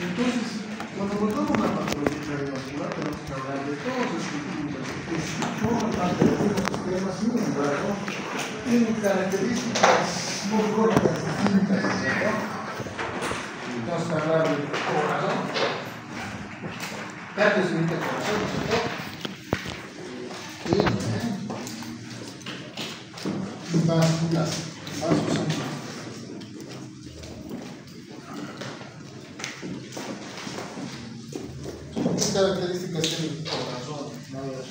Entonces, cuando abordamos una patología cardiovascular, tenemos que hablar de todos los estructuras que forman parte de los sistemas, sin embargo, tienen características muy cortas, distintas, ¿no? Vamos a hablar del corazón. Cardios y corazón, ¿no? Y vasculas, vasos sanguíneos. ¿Qué características tiene el corazón? A ver,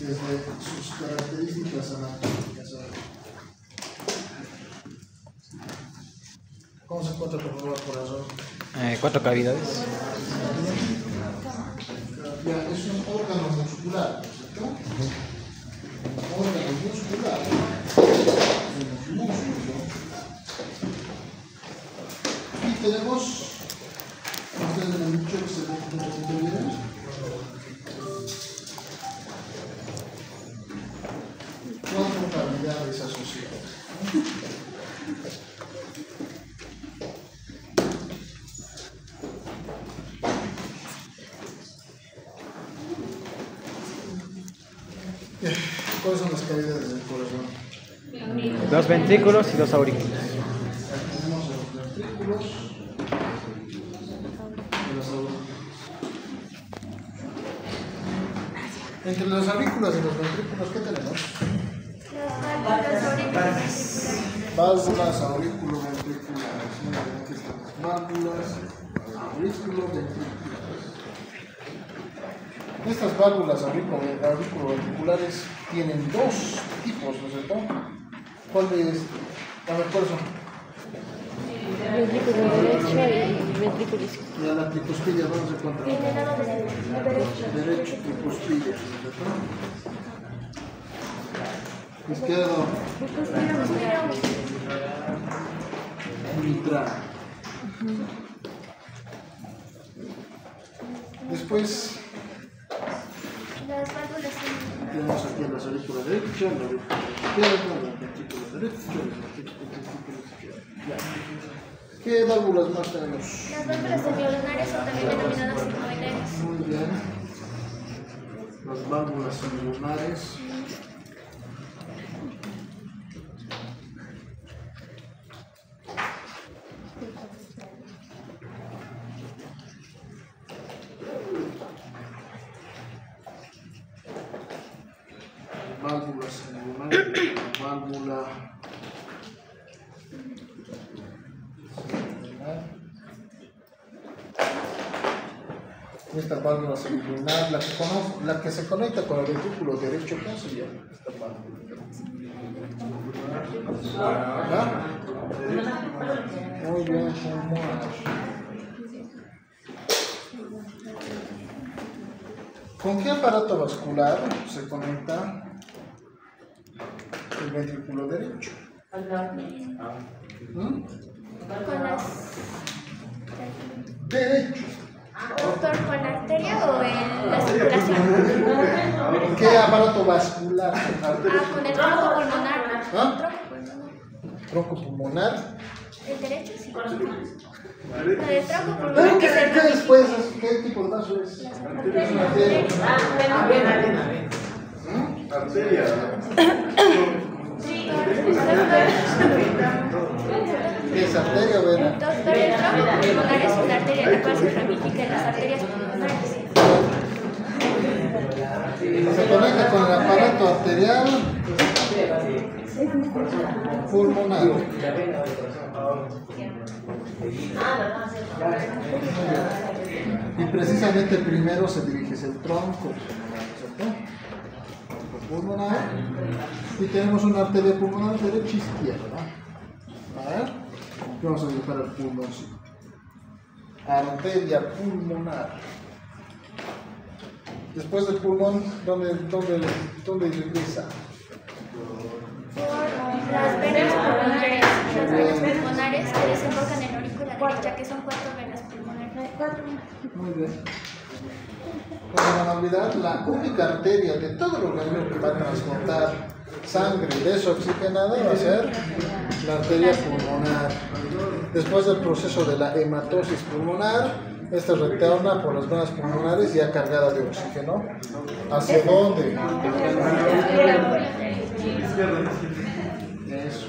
desde sus características anatómicas. ¿Cómo se encuentra por favor el corazón? 4 cavidades. Ya, es un órgano muscular, ¿cierto? Un órgano muscular. Es un músculo. Y tenemos, ustedes me han dicho que se ve bien. Cuatro cavidades asociadas. ¿Cuáles son las cavidades del corazón? 2 ventrículos y 2 aurículos. Aquí tenemos los ventrículos y los aurículos. Entre los aurículos y los ventrículos, ¿qué tenemos? Válvulas auriculo-ventriculares. Aquí están las válvulas auriculo-ventriculares. Estas válvulas auriculo-ventriculares tienen dos tipos, ¿no es cierto? ¿Cuál es? A ver, ¿cuáles son? Ventrículo derecho y ventrículo izquierdo. Ya la tricuspilla, ¿dónde se encuentra? En el lado derecho. Derecho, tricuspilla, ¿no es cierto? Izquierdo, mitral. Después Las válvulas tenemos aquí la aurícula derecha, la aurícula izquierda, la ventrícula derecha, la ventrícula izquierda. Ya. ¿Qué válvulas más tenemos? Las válvulas semilunares son también denominadas sinoviales. Muy bien. Las válvulas semilunares. Válvulas semilunares, válvula semilunar. Esta válvula semilunar, la que se conecta con el ventrículo derecho, ¿cómo se llama esta válvula? ¿Ah? Muy bien, pulmonar. ¿Con qué aparato vascular se conecta el ventrículo derecho? Con las... Derecho. Doctor, ¿con la arteria o en la circulación? ¿Qué aparato vascular? Con el tronco pulmonar. ¿Ah? Tronco pulmonar. Tronco pulmonar. El derecho sí. Con el tronco ¿Qué, pulmonar. qué después? ¿Qué tipo de vaso es? Arteria. ¿Qué es arteria o vena? Doctor, el tronco pulmonar es una arteria la cual se ramifica en las arterias pulmonares. Se conecta con el aparato arterial pulmonar. Y precisamente primero se dirige hacia el tronco, ¿cierto? Tronco pulmonar. Y tenemos una arteria pulmonar derecha y izquierda. A ver, vamos a dibujar el pulmón. Arteria pulmonar. Después del pulmón, ¿dónde ingresa? Por las venas pulmonares que desembocan en la aurícula derecha, que son 4 venas pulmonares. Muy bien. No se van a olvidar, la única arteria de todo el organismo que va a transportar sangre desoxigenada va a ser la arteria pulmonar. Después del proceso de la hematosis pulmonar, esta retorna por las venas pulmonares ya cargada de oxígeno. ¿Hacia dónde? Eso.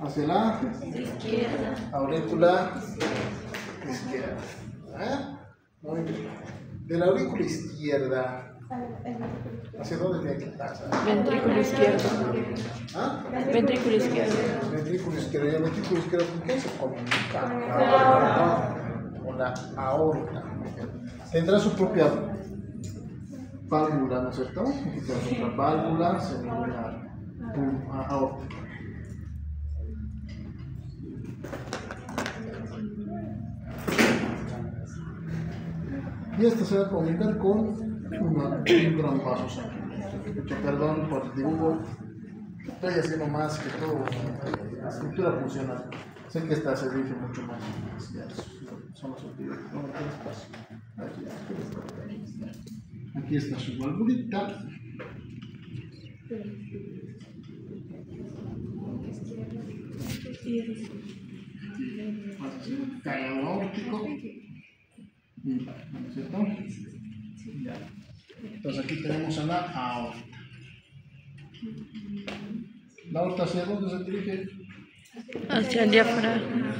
Hacia la aurícula izquierda. Muy bien. De la aurícula izquierda, ¿hacia dónde tiene que pasar? Ventrículo izquierdo. ¿Ah? Ventrículo izquierdo. Ventrículo izquierdo. ¿Y el ventrículo izquierdo con qué se comunica? Con la aorta. Tendrá su propia válvula, ¿no es cierto? Aquí tenemos otra válvula celular aórtica. Y esta se va a comunicar con un gran vaso sanguíneo. Perdón por el dibujo, estoy haciendo más que todo la estructura funcional. Sé que esta se dirige mucho más hacia eso. Son los objetivos. Aquí está su valvulita. Vamos a hacer un canal aórtico. ¿No es cierto? Ya. Entonces aquí tenemos a la aorta. ¿La aorta hacia dónde se dirige? Hacia el diafragma.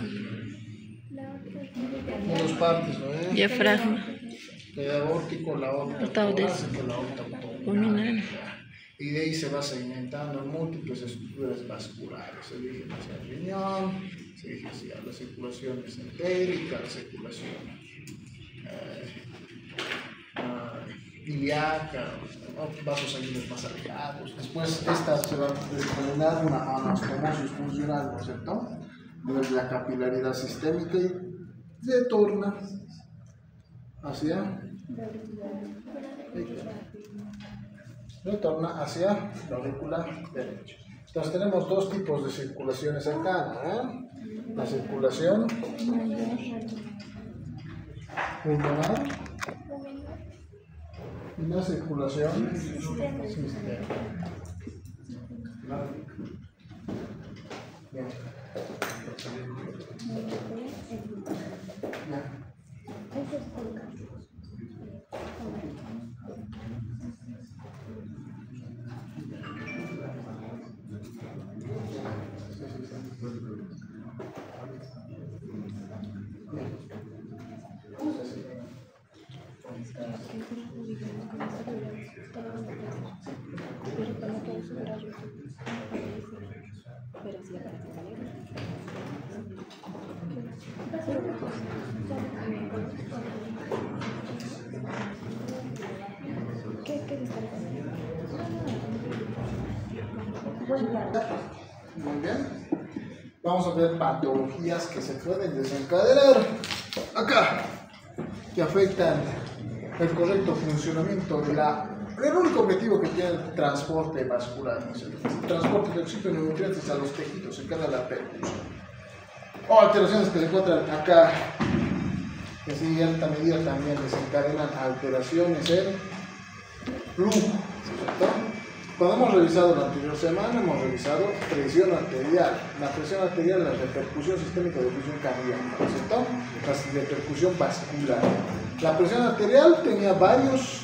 En dos partes, ¿no? Diafragma. El aórtico, la aorta torácica, la aorta abdominal. Y de ahí se va segmentando en múltiples estructuras vasculares. Se dirige hacia el riñón, se dirige hacia la circulación mesentérica, la circulación ilíaca, vasos sanguíneos más alejados. Después esta se va a determinar una anastomosis funcional, ¿no es cierto? De la capilaridad sistémica y retorna hacia la aurícula derecha. Entonces tenemos dos tipos de circulaciones acá, ¿no? La circulación pulmonar y la circulación sistémica. Bien. Muy bien. Vamos a ver patologías que se pueden desencadenar acá, que afectan el correcto funcionamiento de el único objetivo que tiene el transporte vascular, ¿no? El transporte de oxígeno y nutrientes a los tejidos, se encarga la percusión. O alteraciones que se encuentran acá, que en alta medida también desencadenan alteraciones en flujo, ¿cierto? Cuando hemos revisado la anterior semana, hemos revisado presión arterial. La presión arterial es la repercusión sistémica de presión cardíaca, ¿cierto? La repercusión vascular. La presión arterial tenía varios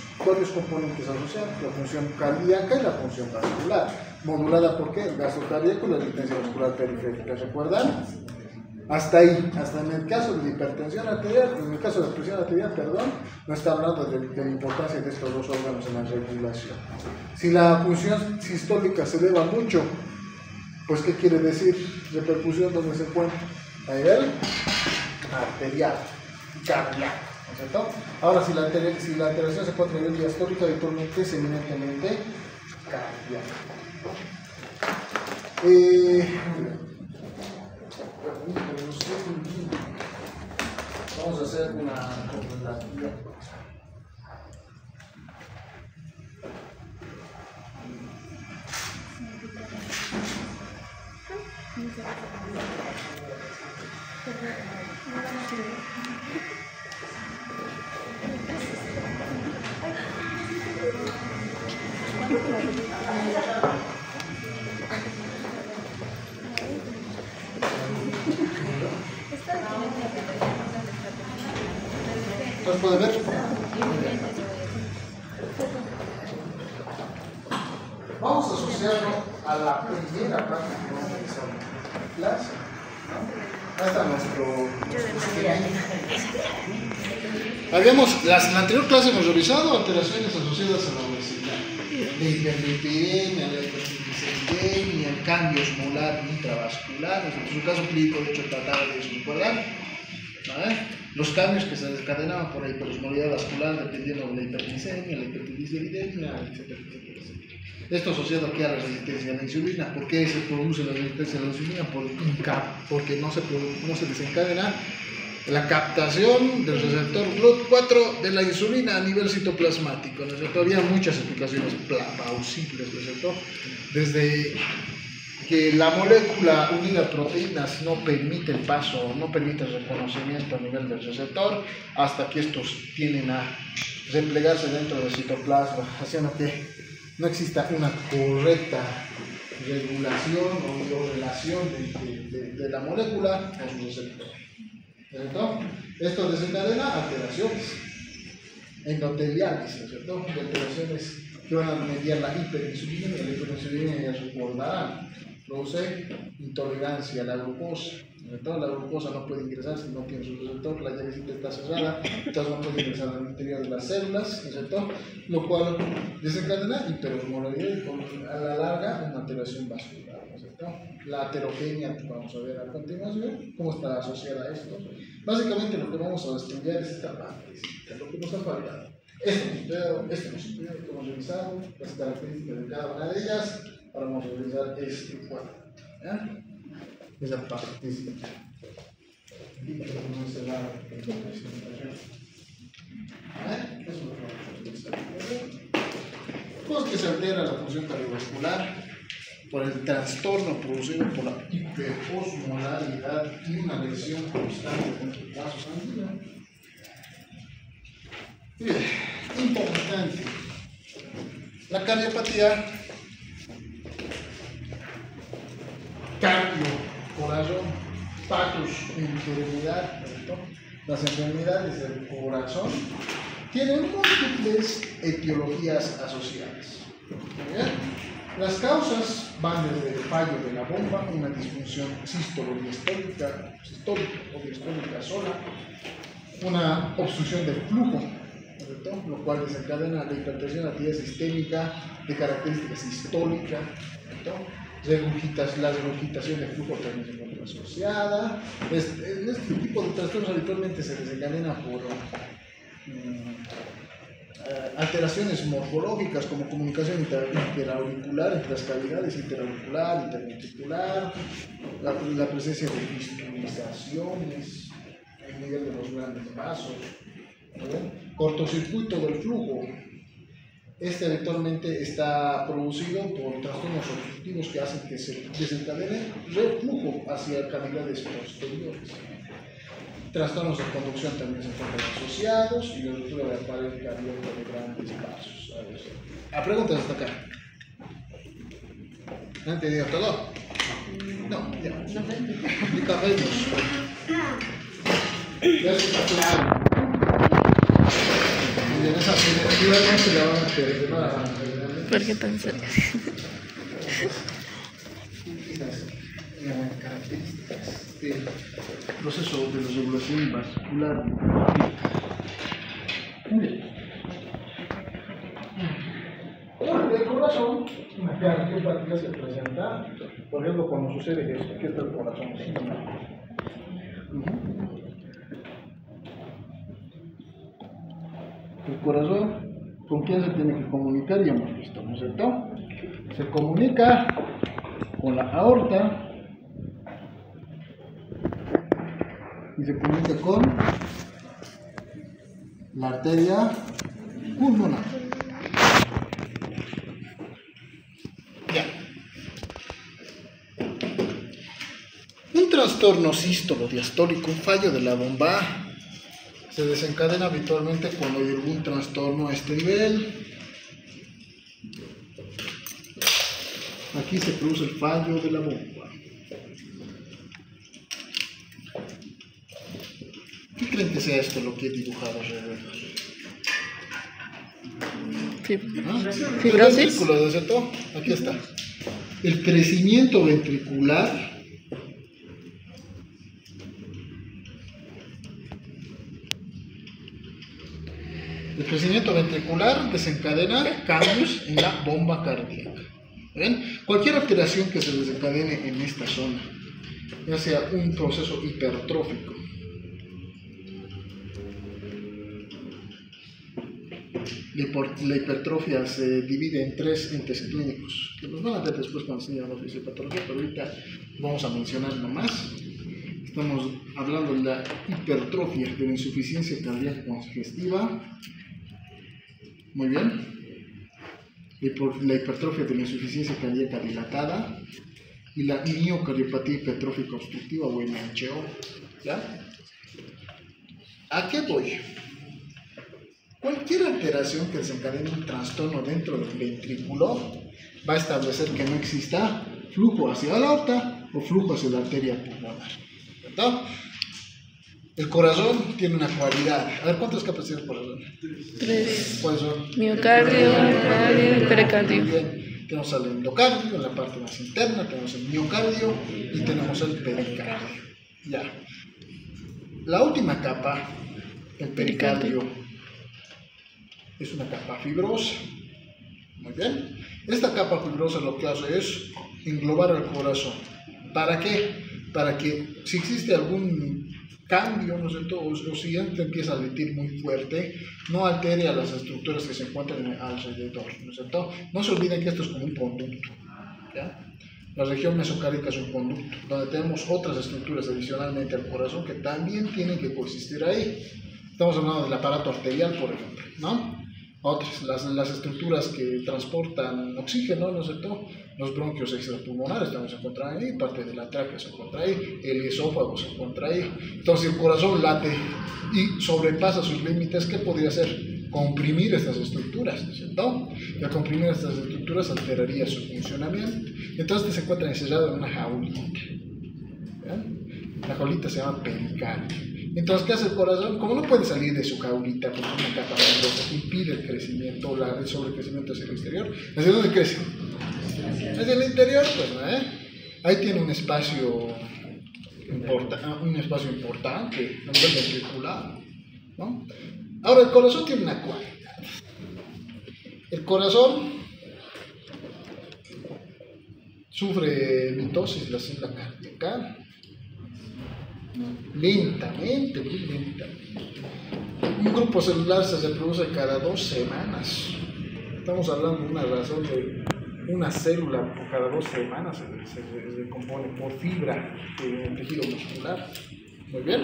componentes asociados, la función cardíaca y la función vascular. ¿Modulada por qué? El gasto cardíaco y la resistencia vascular periférica, ¿recuerdan? Hasta ahí, hasta en el caso de la hipertensión arterial, en el caso de la presión arterial, perdón, no está hablando de la importancia de estos dos órganos en la regulación. Si la función sistólica se eleva mucho, pues ¿qué quiere decir? Repercusión donde se encuentra a nivel arterial y cardíaco, ¿no es cierto? Ahora, si la alteración se encuentra a nivel diastólico, habitualmente es eminentemente cardíaco. Vamos a hacer una comparativa. ¿Los puede ver? Vamos a asociarlo a la primera parte que vamos a realizar en la clase. Ahí está nuestro en la anterior clase hemos revisado alteraciones asociadas a la obesidad, de hiperlipidemia, la hipertriglicemia, cambios molar intravasculares. En su caso clínico, de hecho, trataba de eso, ¿recuerdan? Los cambios que se desencadenaban por la hiperosmolalidad vascular dependiendo de la hiperglicemia, la hipertrigliceridemia, etc. Esto asociado aquí a la resistencia a la insulina. ¿Por qué se produce la resistencia a la insulina? Porque no se desencadena la captación del receptor GLUT4 de la insulina a nivel citoplasmático, ¿no es cierto? Había muchas explicaciones plausibles, ¿no es cierto? Desde que la molécula unida a proteínas no permite el paso, no permite el reconocimiento a nivel del receptor, hasta que estos tienden a replegarse dentro del citoplasma, haciendo que no exista una correcta regulación o relación de la molécula con su receptor. ¿Cierto? Esto desencadena alteraciones endoteliales, ¿cierto? Alteraciones que van a mediar la hiperinsulinemia. La hiperinsulinemia ya recordarán, produce intolerancia a la glucosa. ¿Cierto? La glucosa no puede ingresar si no tiene su receptor, la llavecita está cerrada, entonces no puede ingresar al interior de las células, ¿cierto? Lo cual desencadena hiperosmolalidad y a la larga una alteración vascular, ¿cierto? La aterogenia, vamos a ver a continuación cómo está asociada a esto. Básicamente lo que vamos a estudiar es esta parte, lo que nos ha faltado. Esto nos hemos revisado, las características de cada una de ellas. Ahora vamos a revisar este cuadro. Esa partecita. Vamos a cerrar la presentación. Eso es lo que vamos a revisar. Pues que se altera la función cardiovascular por el trastorno producido por la hiperosmolaridad y una lesión constante del vaso sanguíneo. Bien, importante. La cardiopatía, cambio, corazón, patos, enfermedad, las enfermedades del corazón tienen múltiples etiologías asociadas. ¿Bien? Las causas van desde el fallo de la bomba, una disfunción sístolo-diastólica o diastólica sola, una obstrucción del flujo, ¿cierto? Lo cual desencadena la hipertensión arterial sistémica de característica sistólica, ¿cierto? La regurgitación del flujo también se encuentra asociada. Este tipo de trastornos habitualmente se desencadena por alteraciones morfológicas como comunicación interauricular entre las cavidades interauricular, interventricular, la presencia de fistulizaciones a nivel de los grandes vasos, ¿no? Cortocircuito del flujo. Este habitualmente está producido por trastornos obstructivos que hacen que se desencadene reflujo hacia cavidades posteriores. Trastornos de conducción también se encuentran asociados y la ruptura de la pared cardíaca de grandes vasos. A preguntas hasta acá. ¿No han entendido todo? No, ya. Explicaremos. Ya está claro. Y en esa primera se la van a perder. ¿Por qué tan serio? Características del proceso de la regulación vascular. El corazón, una cardiopatía se presenta, por ejemplo, cuando sucede esto, aquí está el corazón. El corazón, ¿con quién se tiene que comunicar? Ya hemos visto, ¿no es cierto? Se comunica con la aorta y se comunica con la arteria pulmonar. Ya. Un trastorno sístolo-diastólico, un fallo de la bomba, se desencadena habitualmente cuando hay algún trastorno a este nivel. aquí se produce el fallo de la bomba. ¿Qué creen que sea esto lo que he dibujado alrededor? Fibrosis. Ventrículo, ¿cierto? Aquí está. El crecimiento ventricular desencadena cambios en la bomba cardíaca. ¿Ven? Cualquier alteración que se desencadene en esta zona, ya sea un proceso hipertrófico, la hipertrofia se divide en 3 entes clínicos, que nos van a ver después cuando enseñamos fisiopatología, pero ahorita vamos a mencionar nomás. Estamos hablando de la hipertrofia de la insuficiencia cardíaca congestiva. Muy bien. La hipertrofia de la insuficiencia cardíaca dilatada y la miocardiopatía hipertrófica obstructiva o MHO. ¿Ya? ¿A qué voy? Cualquier alteración que desencadene un trastorno dentro del ventrículo va a establecer que no exista flujo hacia la aorta o flujo hacia la arteria pulmonar. ¿Verdad? El corazón tiene una cualidad. A ver, ¿cuántas capas tiene el corazón? 3. ¿Cuáles son? Miocardio, cardio y pericardio. Muy bien. Tenemos el endocardio en la parte más interna, tenemos el miocardio y tenemos el pericardio. Ya. La última capa, el pericardio, es una capa fibrosa. Muy bien. Esta capa fibrosa lo que hace es englobar al corazón. ¿Para qué? Para que si existe algún cambio, ¿no es cierto? O si empieza a latir muy fuerte, no altere a las estructuras que se encuentran alrededor, ¿no es cierto? No se olviden que esto es como un conducto, ¿ya? La región mesocárdica es un conducto, donde tenemos otras estructuras adicionalmente al corazón que también tienen que coexistir ahí. Estamos hablando del aparato arterial, por ejemplo, ¿no? Otras, las estructuras que transportan oxígeno, ¿no es cierto? Los bronquios extrapulmonares también se encuentran ahí, parte de la tráquea se encuentra ahí, el esófago se encuentra ahí. Entonces, el corazón late y sobrepasa sus límites. ¿Qué podría hacer? Comprimir estas estructuras, ¿no es cierto? Y al comprimir estas estructuras alteraría su funcionamiento. Entonces, se encuentra encerrado en una jaulita. ¿Ven? La jaulita se llama pericardio. Entonces, ¿qué hace el corazón? Como no puede salir de su jaulita porque es una capa fibrosa que impide el crecimiento, el sobrecrecimiento hacia el exterior, ¿hacia dónde crece? Hacia el interior, pues, ahí tiene un espacio importante, a nivel ventricular, ¿no? Ahora, el corazón tiene una cualidad. El corazón sufre mitosis de la célula cardíaca lentamente, muy lentamente. Un grupo celular se reproduce cada 2 semanas. Estamos hablando de una razón de una célula cada 2 semanas se recompone por fibra del tejido muscular. Muy bien.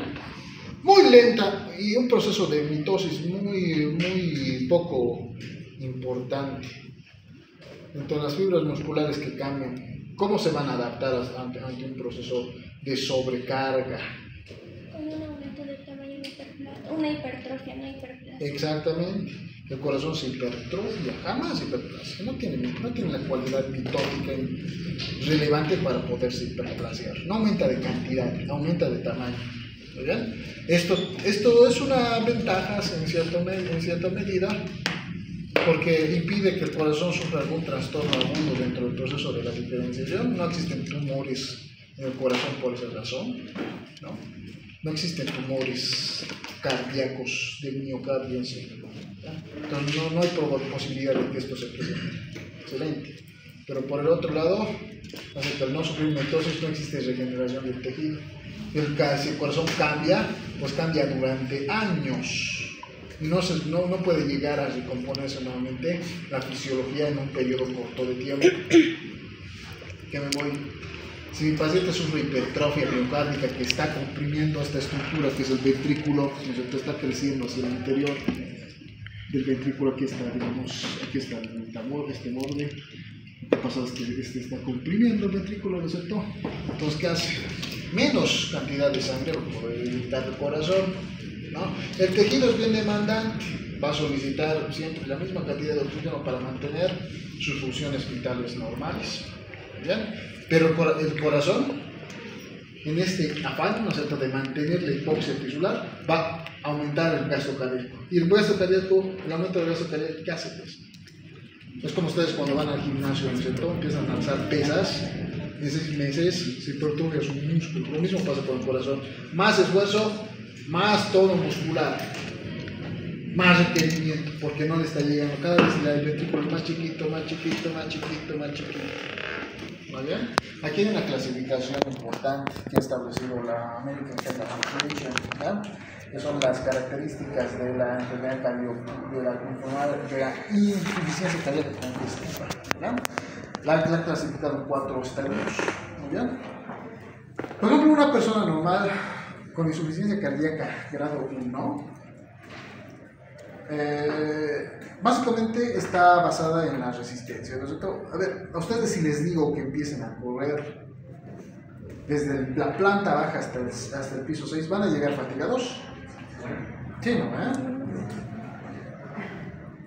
Muy lenta y un proceso de mitosis muy poco importante. Entonces, las fibras musculares que cambian, ¿cómo se van a adaptar ante un proceso de sobrecarga? Con un aumento de tamaño, una hipertrofia, no hiperplasia. Exactamente. El corazón se hipertrofia, jamás hiperplasia. No tiene la cualidad mitótica relevante para poderse hiperplasear. No aumenta de cantidad, aumenta de tamaño. ¿Bien? Esto es una ventaja en cierta medida, porque impide que el corazón sufra algún trastorno agudo dentro del proceso de la diferenciación. No existen tumores en el corazón por esa razón, ¿no? No existen tumores cardíacos del miocardio en sí, ¿ya? Entonces no hay posibilidad de que esto se presente. Excelente. Pero por el otro lado, al no sufrir mitosis no existe regeneración del tejido. Si el corazón cambia, pues cambia durante años. No puede llegar a recomponerse nuevamente la fisiología en un periodo corto de tiempo. ¿Qué me voy? Si mi paciente sufre hipertrofia miocárdica que está comprimiendo esta estructura que es el ventrículo, ¿no? Está creciendo hacia el interior del ventrículo, aquí está, digamos, aquí está este borde. ¿Qué pasa? Este está comprimiendo el ventrículo, ¿no es cierto? Entonces, ¿qué hace? Menos cantidad de sangre por evitar el corazón, ¿no? El tejido es bien demandante, va a solicitar siempre la misma cantidad de oxígeno para mantener sus funciones vitales normales. ¿bien? Pero el corazón, en este afán, ¿no es cierto?, de mantener la hipoxia tisular, va a aumentar el gasto cardíaco. Y el gasto cardíaco, el aumento del gasto cardíaco, ¿qué hace? Pues? Es como ustedes cuando van al gimnasio, ¿no es cierto?, empiezan a alzar pesas, en 6 meses se perturba su músculo. Lo mismo pasa con el corazón. Más esfuerzo, más tono muscular, más requerimiento, porque no le está llegando. Cada vez el ventrículo es más chiquito, más chiquito, más chiquito, más chiquito. ¿Vale? Aquí hay una clasificación importante que ha establecido la American Heart Association, ¿no?, que son las características de la enfermedad de la insuficiencia cardíaca congestiva, ¿no? La han clasificado en 4 estadios. Muy bien. Por ejemplo, una persona normal con insuficiencia cardíaca grado 1, básicamente está basada en la resistencia, ¿no es cierto? A ver, a ustedes si les digo que empiecen a correr desde la planta baja hasta el piso 6, ¿van a llegar fatigados? Sí, ¿no?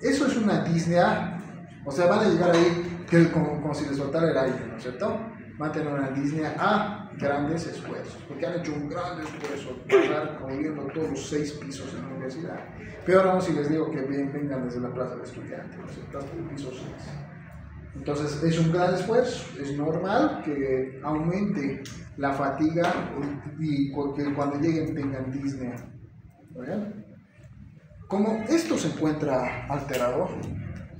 Eso es una disnea, o sea, van a llegar ahí como si les faltara el aire, ¿no es cierto? Van a tener una disnea a grandes esfuerzos, porque han hecho un gran esfuerzo pasar corriendo todos los 6 pisos en la universidad. Peor aún si les digo que vengan desde la plaza de estudiantes, ¿no es cierto?, hasta el piso 6. Entonces es un gran esfuerzo, es normal que aumente la fatiga y que cuando lleguen tengan disnea. ¿Bien? Como esto se encuentra alterado,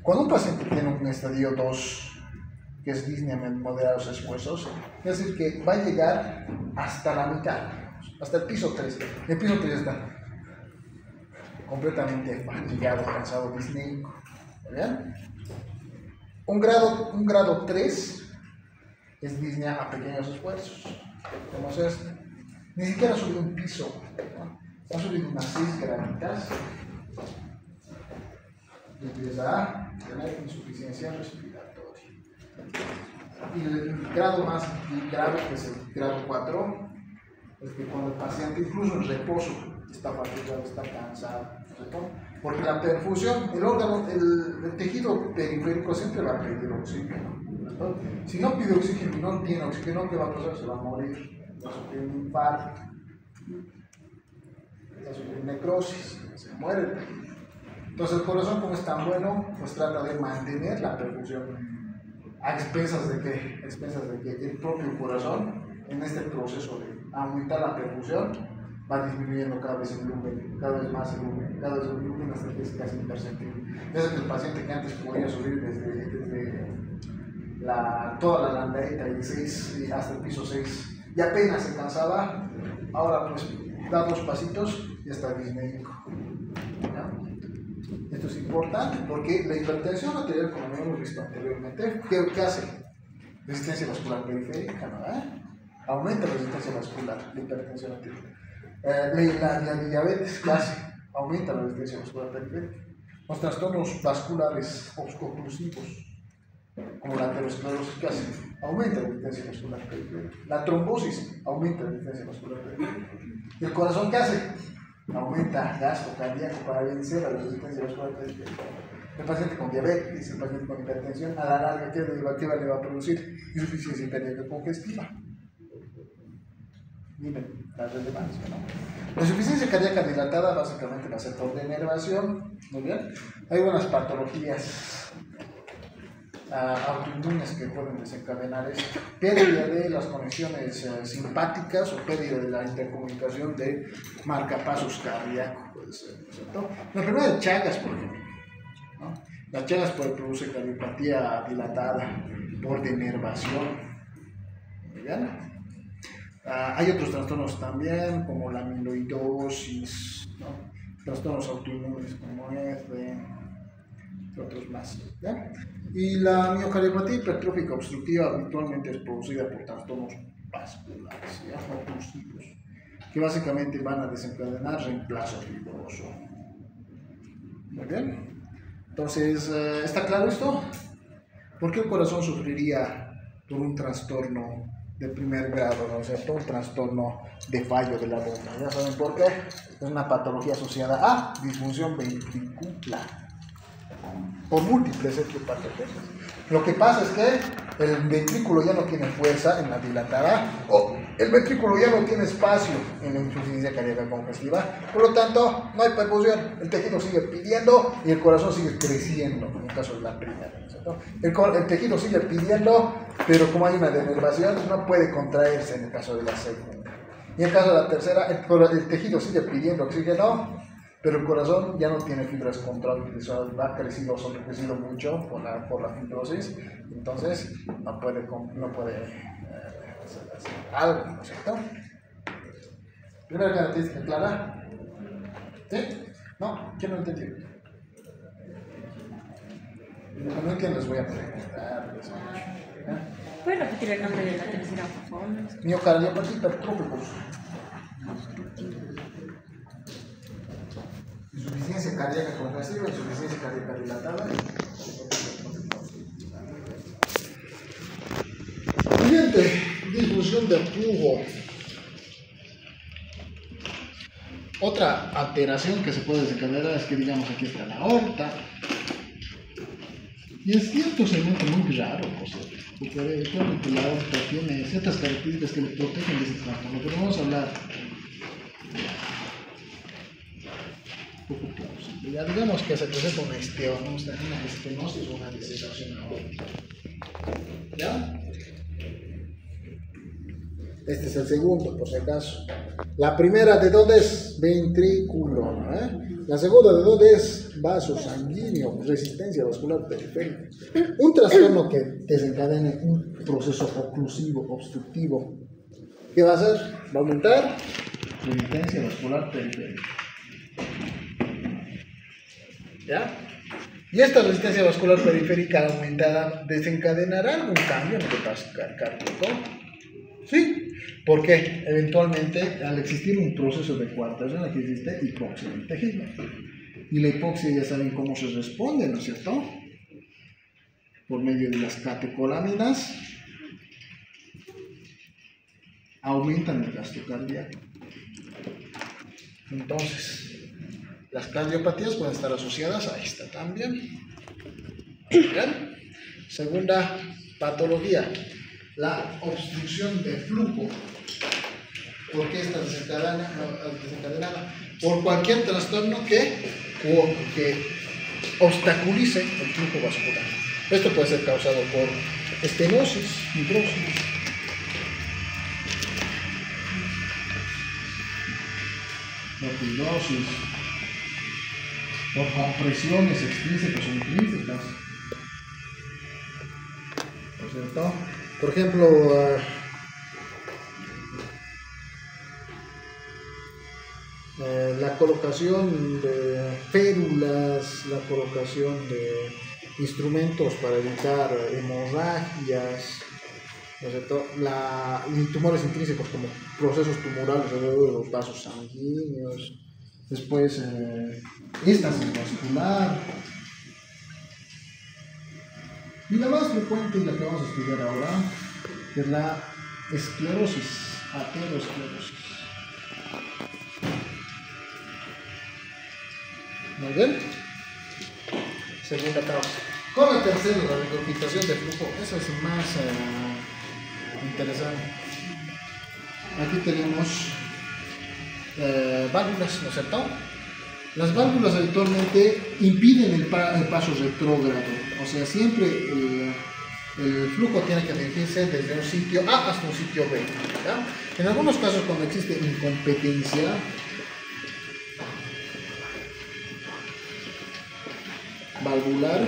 cuando un paciente tiene un estadio 2, que es disnea en moderados esfuerzos, es decir, que va a llegar hasta la mitad, hasta el piso 3. El piso 3 está completamente fatigado, cansado, disneico. ¿Bien? Un grado 3 es disnea a pequeños esfuerzos, como es esto. Ni siquiera ha subido un piso, ¿no? Ha subido unas 6 graditas y empieza a tener insuficiencia respiratoria. Y el grado más grave, que es el grado 4, es que cuando el paciente, incluso en reposo, está fatigado, está cansado, ¿cierto? Porque la perfusión, el órgano, el tejido periférico siempre va a pedir oxígeno, ¿cierto? Si no pide oxígeno y no tiene oxígeno, ¿qué va a pasar? Se va a morir, va a sufrir un infarto, va a sufrir necrosis, se muere. Entonces el corazón, como es tan bueno, pues trata de mantener la perfusión a expensas de que el propio corazón, en este proceso de aumentar la perfusión, va disminuyendo cada vez el volumen, cada vez más el volumen, cada vez el volumen hasta que es casi imperceptible. Es que el paciente que antes podía subir desde toda la landaeta y 6 hasta el piso 6 y apenas se cansaba, ahora pues da 2 pasitos y está disneico. Esto es importante porque la hipertensión arterial, como hemos visto anteriormente, ¿qué hace? Resistencia vascular periférica, ¿no? Aumenta la resistencia vascular, la hipertensión arterial. La diabetes, ¿qué hace? Aumenta la resistencia vascular periférica. Los trastornos vasculares obstructivos, como la aterosclerosis, ¿qué hace? Aumenta la resistencia vascular periférica. La trombosis aumenta la resistencia vascular periférica. ¿Y el corazón qué hace? Aumenta gasto cardíaco para vencer a la resistencia vascular periférica. El paciente con diabetes, el paciente con hipertensión, a la larga, ¿qué derivativa le va a producir? Insuficiencia cardíaca congestiva. Miren la relevancia, ¿no? La insuficiencia cardíaca dilatada básicamente va a ser por denervación. Muy bien. Hay unas patologías autoinmunes que pueden desencadenar esto. Pérdida de las conexiones simpáticas o pérdida de la intercomunicación de marcapasos cardíacos, puede ser, ¿cierto? La enfermedad de Chagas, por ejemplo, ¿no? Las Chagas pueden producir cardiopatía dilatada por denervación. Muy bien. Hay otros trastornos también, como la amiloidosis, ¿no? Trastornos autoinmunes como y otros más, ¿ya? Y la miocardiopatía hipertrófica obstructiva habitualmente es producida por trastornos vasculares, ¿ya? Oclusivos, que básicamente van a desencadenar reemplazo fibroso. Muy bien. Entonces, ¿está claro esto? ¿Por qué el corazón sufriría por un trastorno de primer grado, ¿no? O sea, todo un trastorno de fallo de la bomba? ¿Ya saben por qué? Es una patología asociada a disfunción ventricular por múltiples etiopatologías. Lo que pasa es que el ventrículo ya no tiene fuerza en la dilatada, o el ventrículo ya no tiene espacio en la insuficiencia cardíaca congestiva, por lo tanto no hay perfusión, el tejido sigue pidiendo y el corazón sigue creciendo, en el caso de la primera. ¿Cierto? El tejido sigue pidiendo, pero como hay una denervación, no puede contraerse en el caso de la segunda. Y en el caso de la tercera, el tejido sigue pidiendo oxígeno, pero el corazón ya no tiene fibras contráctiles, ha crecido mucho por la fibrosis, entonces no puede hacer algo, ¿no es cierto? Primera característica clara. ¿Sí? ¿No? ¿Quién no entendió? No entiendo, les voy a preguntar. ¿Puedes repetir el nombre de la tercera, por favor? Miocardiopatía hipertróficos. Insuficiencia cardíaca congestiva, insuficiencia cardíaca dilatada. Siguiente, disfunción de flujo. Otra alteración que se puede desencadenar es que, digamos, aquí está la aorta. Y es cierto segmento muy raro, porque eventualmente la aorta tiene ciertas características que le protegen de ese trastorno, pero vamos a hablar un poco plausible. Ya digamos que se presenta una estenosis o una disecación aórtica. ¿Ya? Este es el segundo, por si acaso. La primera, ¿de dónde es? Ventrículo. La segunda, ¿de dónde es? Vaso sanguíneo, resistencia vascular periférica. Un trastorno que desencadene un proceso oclusivo, obstructivo. ¿Qué va a hacer? Va a aumentar resistencia vascular periférica. ¿Ya? Y esta resistencia vascular periférica aumentada desencadenará algún cambio en el espacio cardíaco. Sí, porque eventualmente al existir un proceso de coartación aquí existe hipoxia del tejido. Y la hipoxia ya saben cómo se responde, ¿no es cierto? Por medio de las catecolaminas aumentan el gasto cardíaco. Entonces, las cardiopatías pueden estar asociadas a esta también. ¿Bien? Segunda patología, la obstrucción de flujo. ¿Por qué está desencadenada? Por cualquier trastorno que obstaculice el flujo vascular. Esto puede ser causado por estenosis, fibrosis, por compresiones extrínsecas o intrínsecas. ¿No es cierto? Por ejemplo, la colocación de férulas, la colocación de instrumentos para evitar hemorragias, ¿no es cierto? Y tumores intrínsecos como procesos tumorales alrededor de los vasos sanguíneos, después éstasis vascular, y la más frecuente y la que vamos a estudiar ahora es la esclerosis, aterosclerosis. Muy bien. Segunda causa. Con la tercera, la regurgitación de flujo, eso es más interesante. Aquí tenemos válvulas, ¿no es cierto? Las válvulas habitualmente impiden el paso retrógrado, o sea, siempre el flujo tiene que dirigirse desde un sitio A hasta un sitio B. ¿Ya? En algunos casos, cuando existe incompetencia, valvular,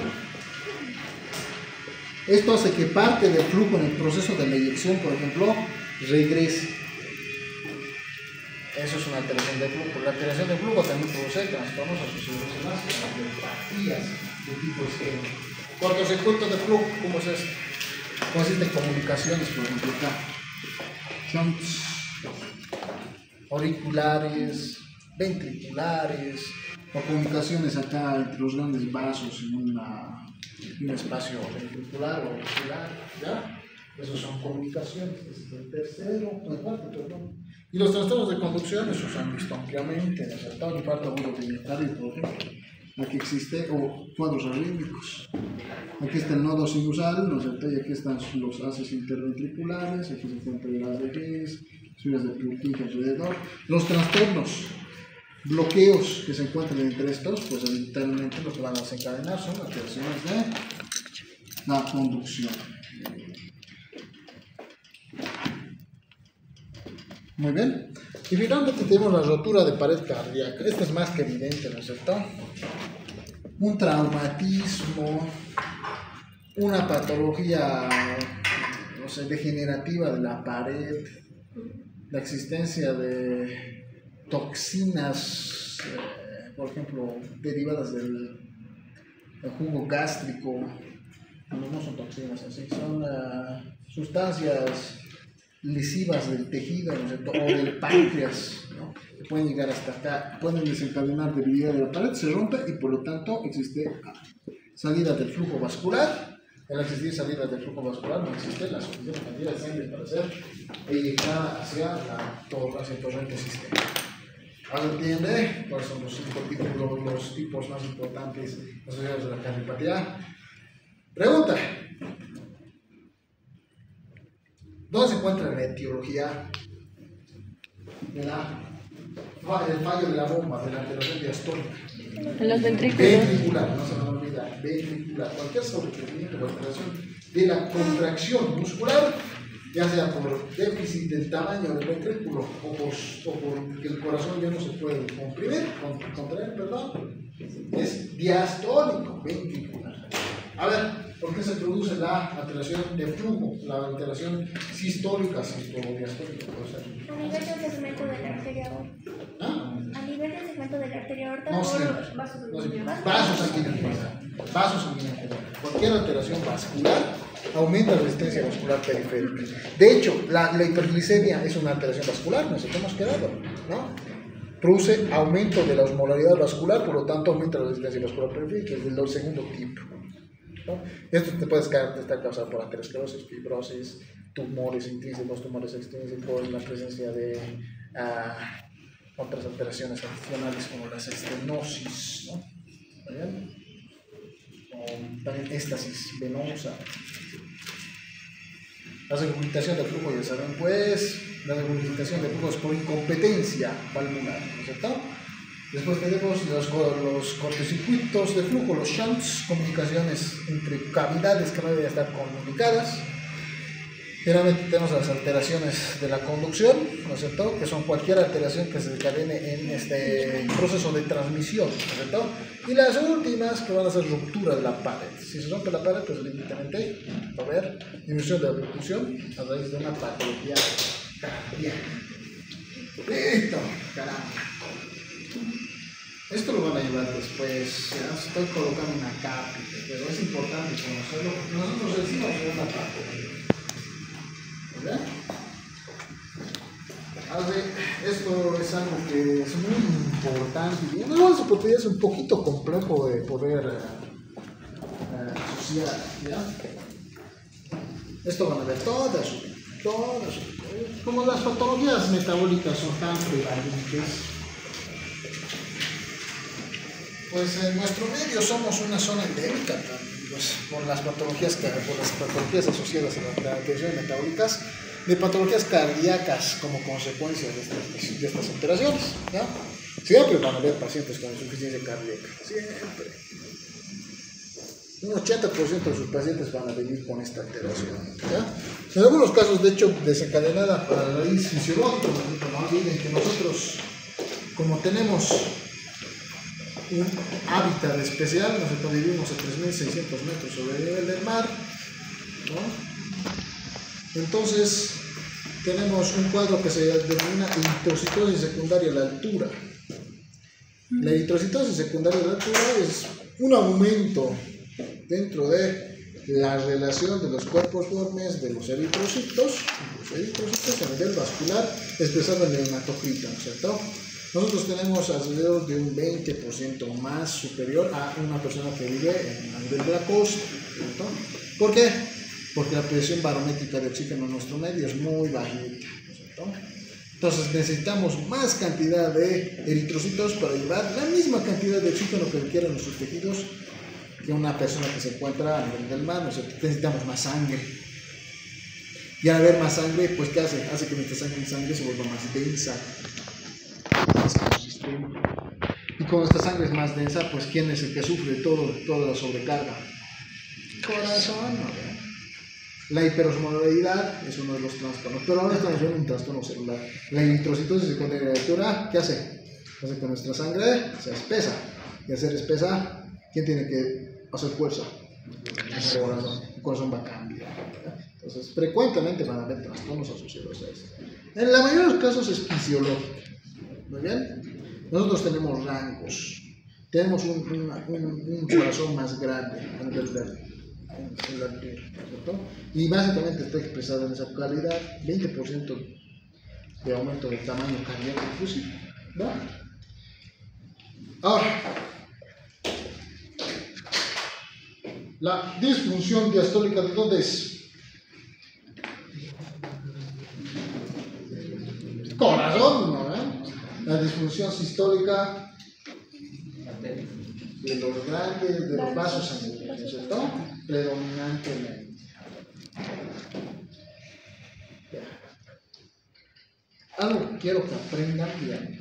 esto hace que parte del flujo en el proceso de la eyección, por ejemplo, regrese. Eso es una alteración de flujo. La alteración de flujo también produce trastornos asociados a las cardiopatías de tipo isquémico. Cortocircuito de flujo, ¿cómo es esto? Consiste en comunicaciones, por ejemplo, acá. Son auriculares, ventriculares, o comunicaciones acá entre los grandes vasos en un espacio ventricular o auricular, ¿ya? Esos son comunicaciones. Este es el tercero, el cuarto, perdón. Y los trastornos de conducción, esos se han visto ampliamente, ¿no es cierto? Infarto agudo dignitario, por ejemplo. Aquí existe, o cuadros arrítmicos. Aquí está el nodo sinusal, ¿no es cierto? Y aquí están los haces interventriculares, aquí se encuentra el haz de His, subidas de Purkinje alrededor. Los trastornos, bloqueos que se encuentran entre estos, pues evidentemente lo que van a desencadenar son alteraciones de la conducción. Muy bien. Y finalmente tenemos la rotura de pared cardíaca. Esto es más que evidente, ¿no es cierto? Un traumatismo, una patología, no sé, degenerativa de la pared, la existencia de toxinas, por ejemplo, derivadas del jugo gástrico. No son toxinas así, son sustancias lesivas del tejido, ¿no es cierto? O del páncreas, ¿no? Que pueden llegar hasta acá, pueden desencadenar debilidad de la pared, se rompe y por lo tanto existe salida del flujo vascular. Al existir salida del flujo vascular no existe la suficiente cantidad de sangre para ser eyectada hacia el torrente sistema. ¿Ahora entiende cuáles son los tipos más importantes asociados a la cardiopatía? Pregunta. ¿Dónde se encuentra la etiología del fallo de la bomba, de la alteración diastólica? En los ventrículos. Ventricular, no se me olvida, ventricular. Cualquier sobrecrecimiento o alteración de la contracción muscular, ya sea por déficit del tamaño del ventrículo o porque el corazón ya no se puede contraer, perdón, es diastólico, ventricular. A ver, ¿por qué se produce la alteración de flujo, la alteración sistólica, sistodiastólica? A nivel del segmento de la arteria aorta. ¿Ah? A nivel del segmento de la arteria aorta No, sí. Vasos sanguíneos. Vasos sanguíneos. Cualquier alteración vascular aumenta la resistencia vascular periférica. De hecho, la hiperglicemia es una alteración vascular, nos hemos quedado, ¿no? Produce aumento de la osmolaridad vascular, por lo tanto aumenta la resistencia vascular periférica, es del segundo tipo, ¿no? Esto te puede estar causado por aterosclerosis, fibrosis, tumores intrínsecos, tumores extrínsecos, la presencia de otras alteraciones adicionales como las estenosis, ¿no? ¿Bien? O también éstasis venosa. La regurgitación del flujo, ya saben, pues, la regurgitación del flujo es por incompetencia pulmonar, ¿no es cierto? Después tenemos los cortocircuitos de flujo, los shunts, comunicaciones entre cavidades que no deben estar comunicadas. Finalmente tenemos las alteraciones de la conducción, ¿no es cierto? Que son cualquier alteración que se desencadene en este proceso de transmisión, ¿no es cierto? Y las últimas que van a ser ruptura de la pared. Si se rompe la pared, pues evidentemente va a haber disminución de la percusión a raíz de una patología cardíaca. ¡Listo! ¡Caramba! Esto lo van a llevar después, ya estoy colocando una cápita, pero es importante conocerlo porque nosotros decimos que es una patología. ¿Verdad? Esto es algo que es muy importante y en las oportunidades es un poquito complejo de poder asociar, ¿ya? Esto van a ver todas, como las patologías metabólicas son tan prevalentes, pues en nuestro medio somos una zona endémica pues, por las patologías asociadas a las alteraciones metabólicas, de patologías cardíacas como consecuencia de estas alteraciones, ¿ya? Siempre van a haber pacientes con insuficiencia cardíaca, siempre. Un 80% de sus pacientes van a venir con esta alteración, ¿ya? En algunos casos, de hecho, desencadenada por la raíz fisiológica, no olviden que nosotros, como tenemos un hábitat especial, nosotros vivimos a 3.600 metros sobre el nivel del mar, ¿no? Entonces tenemos un cuadro que se denomina eritrocitosis secundaria a la altura. La eritrocitosis secundaria a la altura es un aumento dentro de la relación de los cuerpos formes de los eritrocitos a nivel vascular expresado en el hematocrito, ¿no es cierto? Nosotros tenemos alrededor de un 20% más superior a una persona que vive a nivel de la costa, ¿cierto? ¿Por qué? Porque la presión barométrica de oxígeno en nuestro medio es muy bajita, ¿cierto? Entonces necesitamos más cantidad de eritrocitos para llevar la misma cantidad de oxígeno que requieren nuestros tejidos que una persona que se encuentra a nivel del mar. O sea, necesitamos más sangre. Y al haber más sangre, pues ¿qué hace? Hace que nuestra sangre se vuelva más densa. Y como esta sangre es más densa, pues ¿quién es el que sufre toda la sobrecarga? Corazón, ¿no? La hiperosmolalidad es uno de los trastornos, pero ahora estamos viendo un trastorno celular. La eritrocitosis secundaria de la lectura, ¿qué hace? Hace que nuestra sangre se espesa. Y al ser espesa, ¿quién tiene que hacer fuerza? El corazón. El corazón va a cambiar. Entonces, frecuentemente van a haber trastornos asociados a esto. En la mayoría de los casos es fisiológico. ¿Muy bien? Nosotros tenemos rangos. Tenemos un corazón más grande a nivel del ¿cierto? Y básicamente está expresado en esa calidad 20% de aumento del tamaño cardíaco difusivo, ¿no? Ahora, la disfunción diastólica, ¿de dónde es? Corazón, ¿no? La disfunción sistólica de los grandes, de los vasos sanguíneos, ¿cierto? Predominantemente. Algo que quiero que aprendan bien.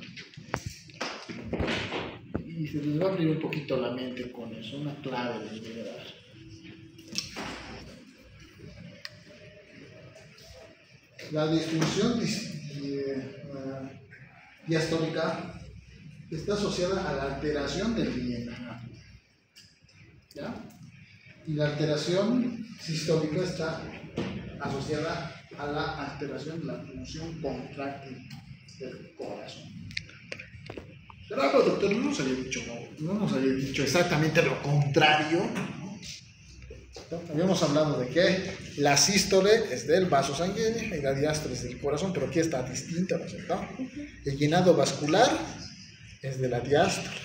Y se les va a abrir un poquito la mente con eso, una clave les voy a dar. La disfunción diastólica está asociada a la alteración del Viena. ¿Ya? Y la alteración sistólica está asociada a la alteración de la función contráctil del corazón. Pero doctor, no nos había dicho exactamente lo contrario. Habíamos hablado de que la sístole es del vaso sanguíneo y la diástole es del corazón, pero aquí está distinta, ¿no es cierto? El llenado vascular es de la diástole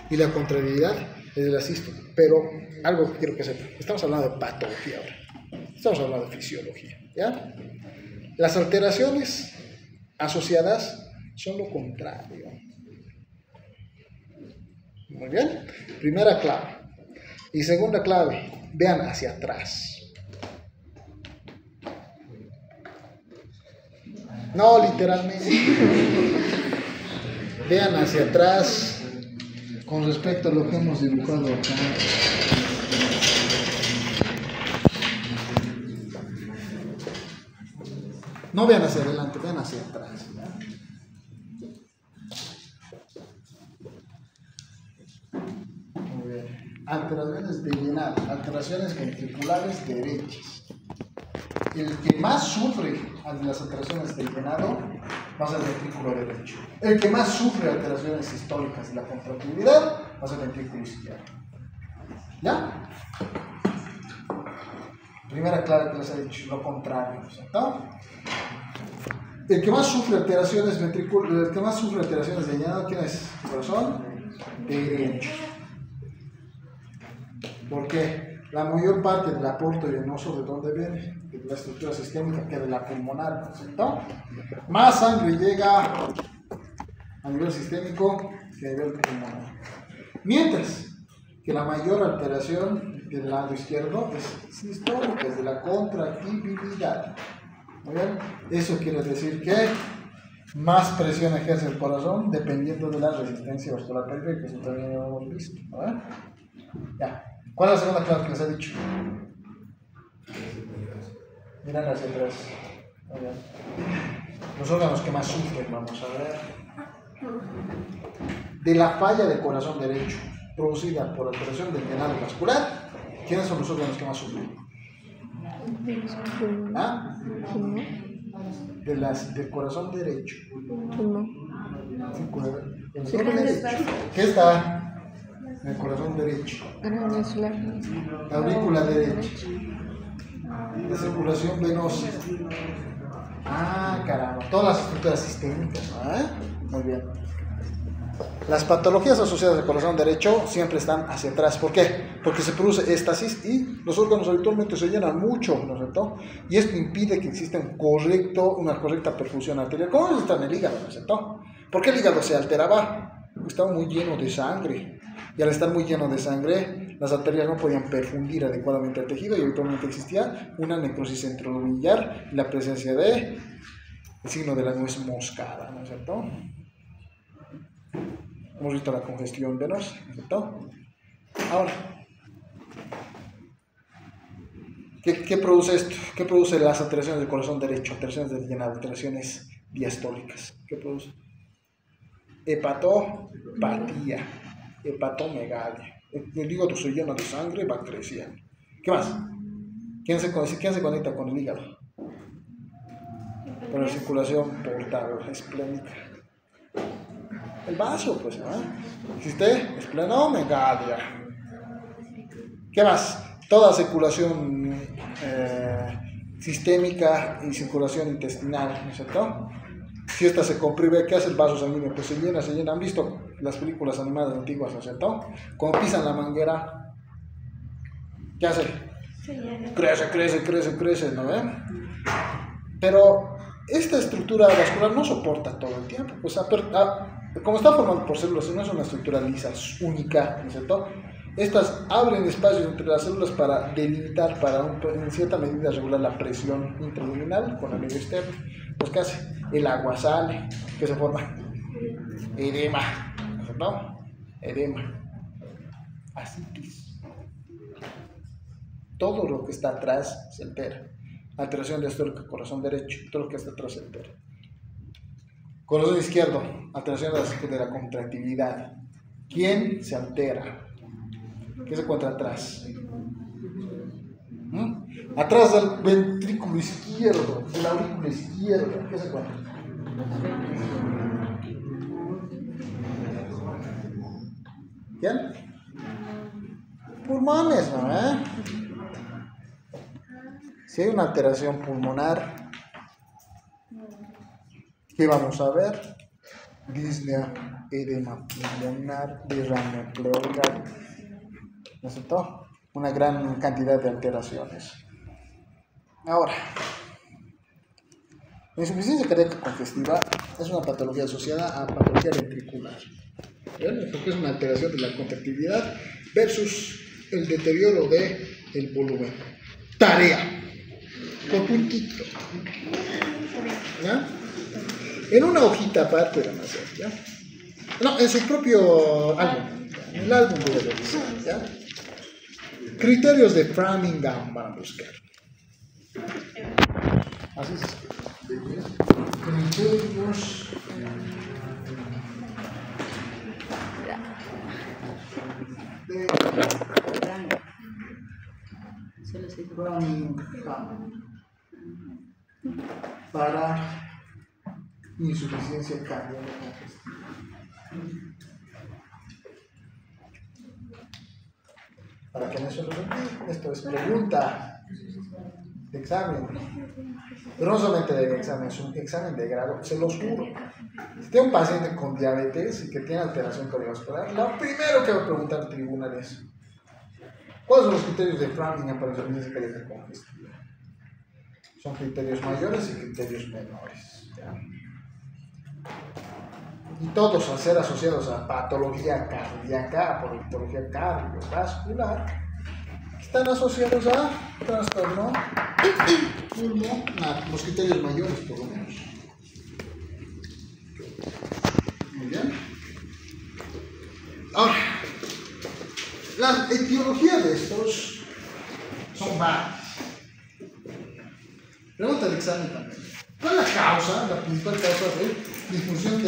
y la contrariedad es de la sístole. Pero algo que quiero que sepan, estamos hablando de patología ahora, estamos hablando de fisiología, ¿ya? Las alteraciones asociadas son lo contrario. Muy bien, primera clave. Y segunda clave, vean hacia atrás. No literalmente. Vean hacia atrás con respecto a lo que hemos dibujado acá. No vean hacia adelante, vean hacia atrás. Muy bien. Alteraciones de llenado, alteraciones ventriculares derechas. El que más sufre de las alteraciones de llenado va a ser el ventrículo derecho. El que más sufre alteraciones sistólicas de la contractilidad va a ser el ventrículo izquierdo. ¿Ya? Primera clave que les he dicho, lo contrario, ¿cierto? El que más sufre alteraciones ventriculares, el que más sufre alteraciones de llenado, ¿quién es? El corazón derecho. ¿Por qué? La mayor parte del aporte venoso, ¿de dónde viene? De la estructura sistémica, que de la pulmonar, ¿cierto? Más sangre llega a nivel sistémico que a nivel pulmonar. Mientras que la mayor alteración del lado izquierdo es sistólica, es de la contractibilidad. ¿Muy bien? Eso quiere decir que más presión ejerce el corazón dependiendo de la resistencia vascular periférica, que eso también lo hemos visto. ¿Vale? Ya. ¿Cuál es la segunda clave que les he dicho? Miran hacia atrás. Muy bien. Los órganos que más sufren, vamos a ver. De la falla del corazón derecho producida por alteración del llenado vascular, ¿quiénes son los órganos que más sufren? ¿Ah? Del corazón derecho. El corazón derecho. ¿Qué está? En el corazón derecho. La aurícula derecha. La circulación venosa. Ah, caramba. Todas las estructuras sistémicas. ¿Ah? Muy bien. Las patologías asociadas al corazón derecho siempre están hacia atrás. ¿Por qué? Porque se produce éstasis y los órganos habitualmente se llenan mucho, ¿no es cierto? Y esto impide que exista una correcta perfusión arterial. ¿Cómo está en el hígado, no es cierto? ¿Por qué el hígado se alteraba? Estaba muy lleno de sangre. Y al estar muy lleno de sangre, las arterias no podían perfundir adecuadamente el tejido y habitualmente existía una necrosis centrolobulbar y la presencia de el signo de la nuez moscada, ¿no es cierto? Hemos visto la congestión venosa, ¿no es cierto? Ahora, ¿qué produce esto? ¿Qué produce las alteraciones del corazón derecho? Alteraciones del llenado, alteraciones diastólicas. ¿Qué produce? Hepatopatía, hepatomegalia. El hígado se llena de sangre, va creciendo. ¿Qué más? ¿Quién se conecta con el hígado? Con la circulación portal esplénica. El vaso, pues, ¿no? ¿Existe? Esplenomegalia. ¿Qué más? Toda circulación sistémica y circulación intestinal, ¿no es cierto? Si esta se comprime, ¿qué hace el vaso sanguíneo? Pues se llena. ¿Han visto las películas animadas antiguas, ¿no es cierto? Cuando pisan la manguera, ¿qué hace? Crece, ¿no ven? Pero esta estructura vascular no soporta todo el tiempo, pues como está formado por células, no es una estructura lisa, es única, ¿no es cierto? Estas abren espacios entre las células para delimitar, en cierta medida regular la presión intraluminal con el medio externo. Pues ¿qué hace? El agua sale, ¿qué se forma? Edema, ¿no es cierto? Edema, ascitis. Todo lo que está atrás se altera. Alteración diastólica, corazón derecho, todo lo que está atrás se altera. Corazón izquierdo, alteración de la contractibilidad. ¿Quién se altera? ¿Qué se encuentra atrás? Atrás del ventrículo izquierdo, de la aurícula izquierda, ¿qué se encuentra? ¿Quién? Pulmones, ¿no? Si hay una alteración pulmonar, ¿qué vamos a ver? Disnea, edema pulmonar, derrame pleural, ¿no es cierto? Una gran cantidad de alteraciones. Ahora, la insuficiencia cardíaca congestiva es una patología asociada a patología ventricular. ¿Ven? Porque es una alteración de la contractibilidad versus el deterioro del volumen. Tarea. Por puntito. ¿Ya? En una hojita aparte de la hacer, ¿ya? No, en su propio álbum. En el álbum de revisar, ¿ya? Criterios de Framingham van a buscar. Así se escribe. Criterios de Framingham para insuficiencia cardíaca congestiva. Para que no se lo olvide, esto es pregunta de examen, pero no solamente de examen, es un examen de grado, se los juro. Si tiene un paciente con diabetes y que tiene alteración cardiovascular, lo primero que va a preguntar el tribunal es: ¿cuáles son los criterios de Framingham para insuficiencia cardíaca congestiva? Son criterios mayores y criterios menores, ¿ya? Y todos, al ser asociados a patología cardíaca, a patología cardiovascular, están asociados a trastorno pulmonar, los criterios mayores por lo menos. Muy bien. Ahora, la etiología de estos son varias. Pregunta del examen también. ¿Cuál es la causa, la principal causa de disfunción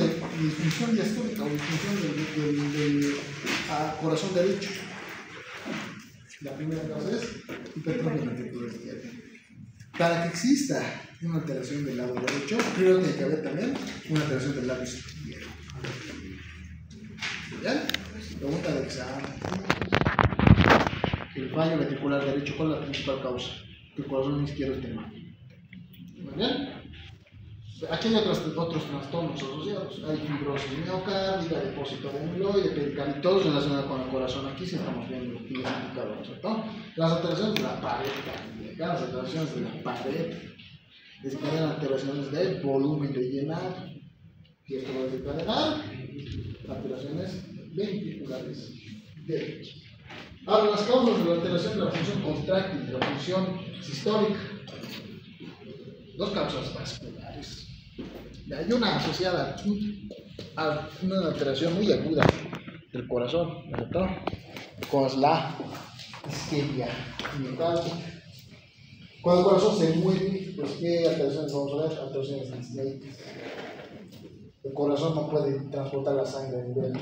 diastólica o disfunción del corazón derecho? La primera causa es hipertrofia ventricular izquierda. Para que exista una alteración del lado derecho, primero tiene que haber también una alteración del lado izquierdo. ¿Bien? Pregunta del examen. El fallo ventricular derecho, ¿cuál es la principal causa? Que el corazón izquierdo esté mal. ¿Muy bien? Aquí hay otros trastornos asociados. Hay fibrosis miocárdica, depósito de amiloide, pericarditis, todos relacionados con el corazón. Aquí sí estamos viendo lo que identificado, ¿cierto? Las alteraciones de la pared cardíaca, las alteraciones de la pared desencadenan alteraciones del volumen de llenado. Y esto va a desencadenar alteraciones ventriculares derechas. Ahora, las causas de la alteración de la función contráctil y de la función sistólica. Dos causas vasculares. Hay una asociada aquí a una alteración muy aguda del corazón, ¿cierto? Con la isquemia miocárdica. Cuando el corazón se mueve, pues ¿qué alteraciones vamos a ver? Alteraciones disneitas. El corazón no puede transportar la sangre a nivel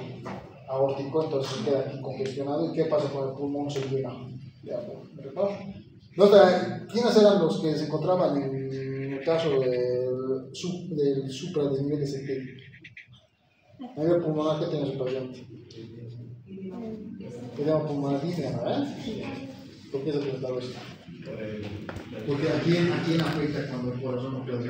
aórtico, entonces se queda aquí congestionado. ¿Y qué pasa con el pulmón? Se llena de agua, ¿verdad? Entonces, ¿quiénes eran los que se encontraban en el caso del supradesnivel de Secterio? A nivel pulmonar, ¿qué tiene su paciente? Edema pulmonar disnea, ¿verdad? ¿Por qué se presentaba esto? Porque ¿a quién afecta cuando el corazón no puede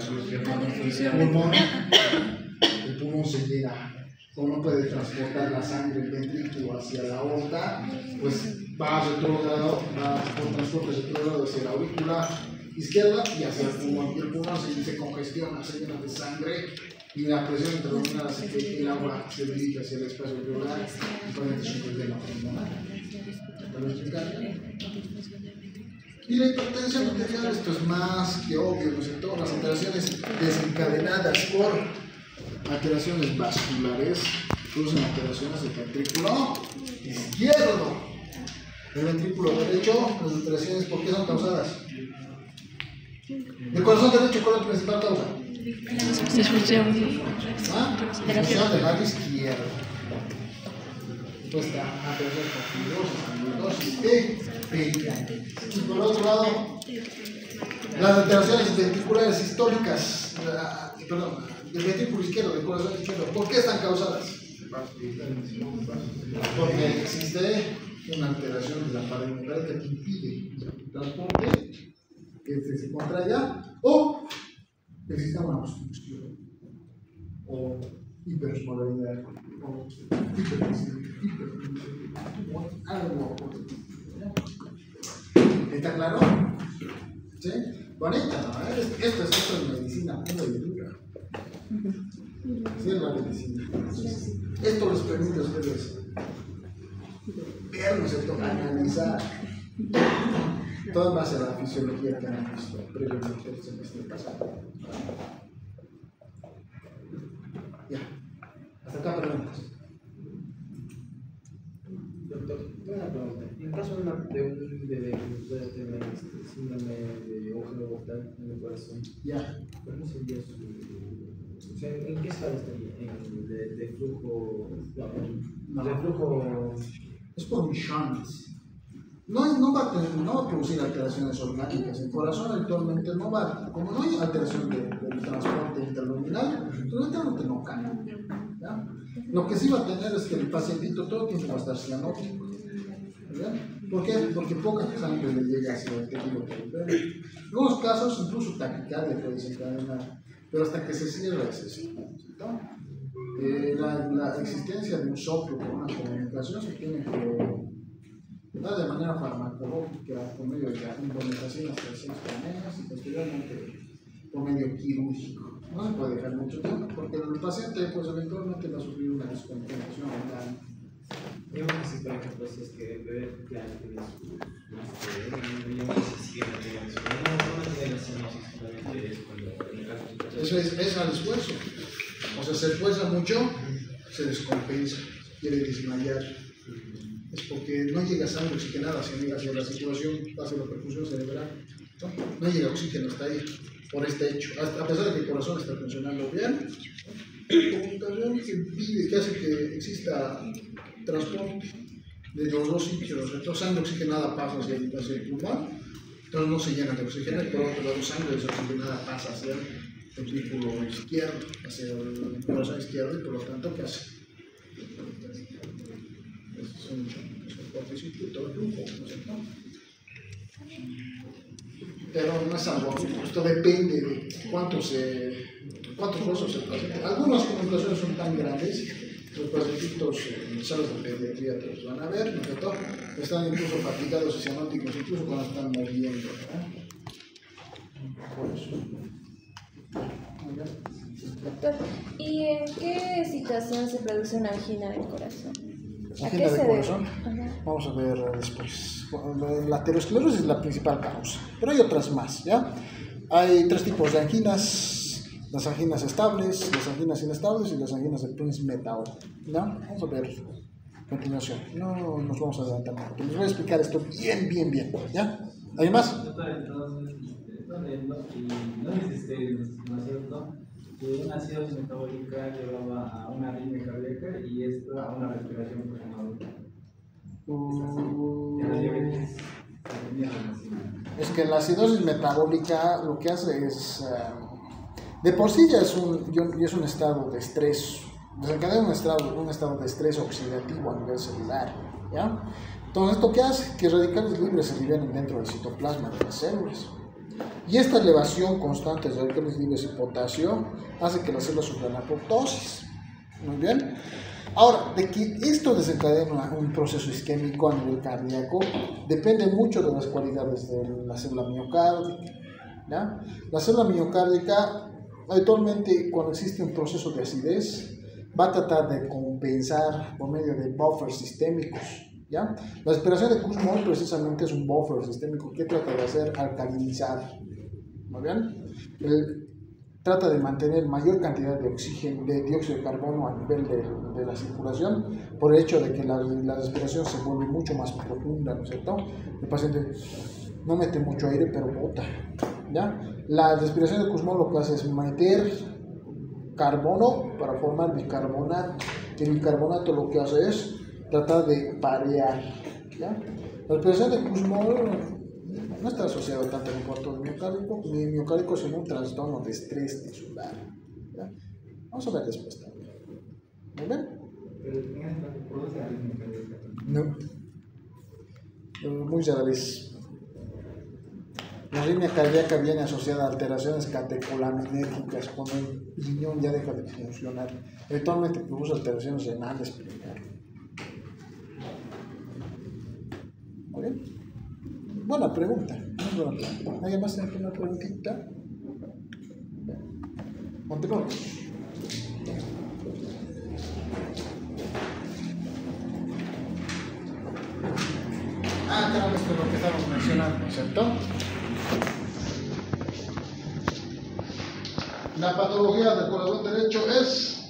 el pulmón se llena. Como no puede transportar la sangre del ventrículo hacia la aorta, pues va retrógrado, va por transporte retrógrado hacia la aurícula izquierda y hacia el pulmón. Y el pulmón se congestiona, se llena de sangre y la presión intraluminal hace que el agua se dirige hacia el espacio alveolar y con el sistema pulmonar. Y la hipertensión arterial, esto es más que obvio, ¿no es cierto? Las alteraciones desencadenadas por alteraciones vasculares producen alteraciones del ventrículo izquierdo. El ventrículo derecho, las alteraciones, ¿por qué son causadas? ¿El corazón derecho cuál es la principal causa? Disfunción. Disfunción del lado izquierdo. Después está alteraciones con fibrosis, amiloidosis y pericarditis. Y por otro lado, las alteraciones ventriculares sistólicas, del ventrículo izquierdo, del corazón izquierdo, ¿por qué están causadas? Porque existe una alteración de la pared miocárdica que impide el transporte, que se contraiga, o existe una obstrucción, o hiperosmolaridad, o hipertensión, o algo. ¿Está claro? ¿Sí? Bonita, ¿no? Esto es medicina pura y dura. Sí, es la medicina. Esto les permite a ustedes ver, ¿no es cierto?, analizar todo en base a la fisiología que han visto previamente el semestre pasado. Ya. Hasta acá preguntas. Doctor, tengo una pregunta. En caso de un bebé que pueda tener síndrome de agujero mortal en el corazón, ¿cómo sería su... O sea, ¿en qué estado estaría? ¿De flujo? ¿De flujo? Es por un shunt. No va a producir alteraciones orgánicas. El corazón actualmente no va, como no hay alteración del transporte interluminal, realmente no cambia. ¿Ya? Lo que sí va a tener es que el pacientito todo el tiempo va a estar cianótico. ¿Por qué? Porque poca sangre le llega hacia el tejido periférico. En algunos casos, incluso taquicardia puede desencadenar, pero hasta que se cierra ese ciclo. La existencia de un soplo con una comunicación se tiene que dar de manera farmacológica por medio de la implementación de las terceras planeas y posteriormente por medio quirúrgico. No se puede dejar mucho tiempo porque el paciente pues eventualmente va a sufrir una descompensación mental. Yo no sé si, por ejemplo, si es que el bebé claro tiene su no sé si no tiene la cianosis, simplemente es cuando en el caso de eso es al esfuerzo. O sea, se esfuerza mucho, se descompensa, quiere desmayar. Es porque no llega sangre oxigenada hacia la circulación, hacia la perfusión cerebral. No llega oxígeno hasta ahí, por este hecho. A pesar de que el corazón está funcionando bien, la comunicación que impide, que hace que exista transporte de los dos sitios. Entonces, sangre oxigenada pasa hacia el pulmón, entonces no se llena de oxígeno, y por otro lado, sangre desoxigenada pasa hacia el ventrículo izquierdo, hacia el corazón izquierdo, y por lo tanto, ¿qué hace? Es un cortocircuito de flujo, ¿no es cierto? pero no es algo absoluto. Esto depende de cuántos huesos el paciente. Algunas comunicaciones son tan grandes, los pacientitos en salas de pediatría te los van a ver, ¿no es cierto? Están incluso fatigados y cianóticos, incluso cuando están moviendo, ¿verdad? Por eso. Doctor, ¿y en qué situación se produce una angina del corazón? ¿A qué Angina se del debe? corazón. Vamos a ver después. La aterosclerosis es la principal causa, pero hay otras más, ¿ya? Hay tres tipos de anginas: las anginas estables, las anginas inestables y las anginas de Prince-Metal, ¿ya? Vamos a ver a continuación. No nos vamos a adelantar mucho. Les voy a explicar esto bien, ¿ya? ¿Hay más? Doctor, entonces, no existe, ¿no es cierto?, que una acidosis metabólica llevaba a una arritmia cardíaca y esto a una respiración profunda. La diabetes arritmia reversible. Es que la acidosis metabólica lo que hace es, de por sí ya es un estado de estrés, desencadena un estado de estrés oxidativo a nivel celular, ¿ya? Entonces, ¿esto qué hace? Que radicales libres se liberen dentro del citoplasma de las células. Y esta elevación constante de radicales libres y potasio hace que las células sufran apoptosis. Muy bien. Ahora, de que esto desencadena un proceso isquémico a nivel cardíaco depende mucho de las cualidades de la célula miocárdica, ¿ya? La célula miocárdica, habitualmente, cuando existe un proceso de acidez, va a tratar de compensar por medio de buffers sistémicos, ¿ya? La respiración de Kussmaul precisamente es un buffer sistémico que trata de hacer alcalinizar. ¿Muy bien? Trata de mantener mayor cantidad de oxígeno, de dióxido de carbono a nivel de la circulación, por el hecho de que la respiración se vuelve mucho más profunda, ¿no es cierto? El paciente no mete mucho aire, pero bota, ¿ya? La respiración de Kussmaul lo que hace es meter carbono para formar bicarbonato, que el bicarbonato lo que hace es tratar de parear, ¿ya? La respiración de Kussmaul no está asociado tanto al infarto miocárdico, sino un trastorno de estrés tisular, ¿ya? Vamos a ver después también. ¿Muy bien? ¿Produce arritmia cardíaca? No. Muy rara vez. La arritmia cardíaca viene asociada a alteraciones catecolaminérgicas cuando el riñón ya deja de funcionar. Eventualmente produce alteraciones renales primero. Muy bien. Buena pregunta. ¿Alguien más tiene una preguntita? Continuamos. Caramba, esto es lo que estábamos mencionando, ¿cierto? La patología del corazón derecho es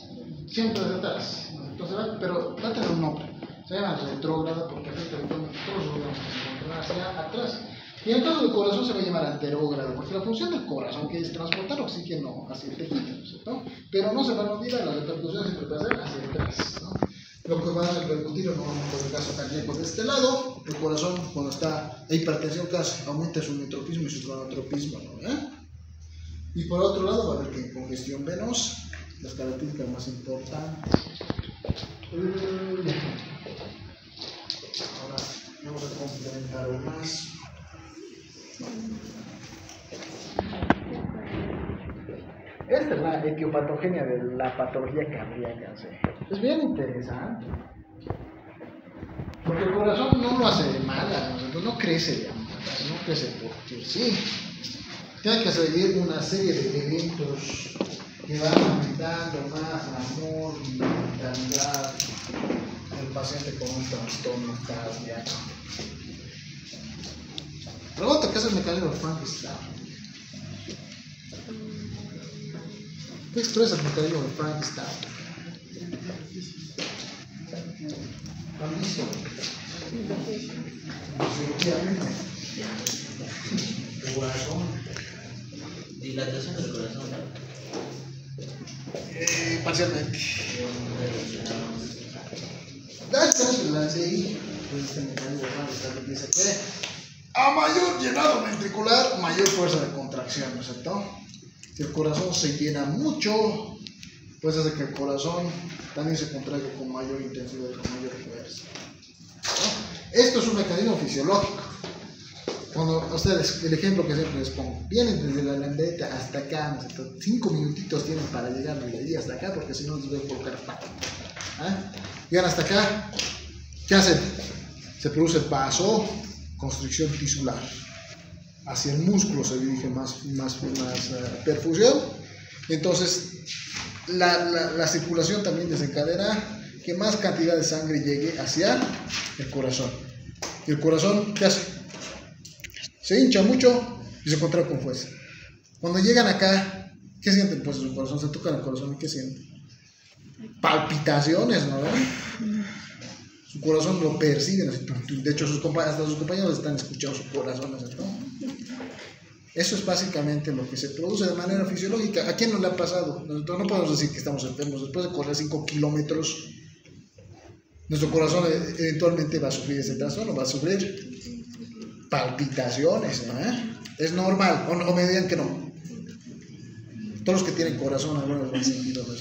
siempre de atrás, entonces, pero va a tener un nombre. Se llama retrógrada porque afecta habitualmente todos los órganos que se encuentran hacia atrás. Y en el caso del corazón se va a llamar anterógrada, porque la función del corazón que es transportar oxígeno hacia el tejido, ¿cierto? Pero no se van a olvidar, las repercusiones siempre van a ser hacia atrás, ¿no? Lo que va a repercutir en el caso cardíaco de este lado, el corazón cuando está en hipertensión casi aumenta su miotropismo y su cronotropismo, ¿no? Y por otro lado va a haber que congestión venosa, las características más importantes. Ahora vamos a complementar aún más. Esta es la etiopatogenia de la patología cardíaca, ¿sí? Es bien interesante. Porque el corazón no lo hace de mala, no crece de mala, no crece porque sí. Tiene que seguir una serie de eventos que van aumentando más la mortalidad del paciente con un trastorno cardíaco. Pregunta, ¿qué es el mecanismo de Frankenstein? ¿Qué expresa el mecanismo de Frankenstein? Ambición. Corazón. Dilatación del corazón, ¿no? Parcialmente. Gracias, la CI. Este mecanismo de Frankenstein dice que a mayor llenado ventricular, mayor fuerza de contracción, ¿no es cierto? Si el corazón se llena mucho, pues hace que el corazón también se contraiga con mayor intensidad y con mayor fuerza, ¿no? Esto es un mecanismo fisiológico. cuando ustedes, el ejemplo que siempre les pongo, vienen desde la Lambereta hasta acá, ¿no? 5 minutitos tienen para llegar de ahí hasta acá, porque si no les voy a colocar pato. Llegan hasta acá, ¿qué hacen? Se produce vasoconstricción tisular. Hacia el músculo se dirige más perfusión. Entonces, la circulación también desencadena que más cantidad de sangre llegue hacia el corazón. Y el corazón, ¿qué hace? Se hincha mucho y se contrae con fuerza. Cuando llegan acá, ¿qué sienten? Pues su corazón, se tocan el corazón y ¿qué sienten? Palpitaciones, ¿no? Su corazón lo perciben así. De hecho, hasta sus compañeros están escuchando su corazón, ¿no? Eso es básicamente lo que se produce de manera fisiológica. ¿A quién no le ha pasado? Nosotros no podemos decir que estamos enfermos. Después de correr 5 kilómetros, nuestro corazón eventualmente va a sufrir ese trastorno, va a sufrir palpitaciones, ¿no? Es normal, o me digan que no. Todos los que tienen corazón algunos lo han sentido, ¿no?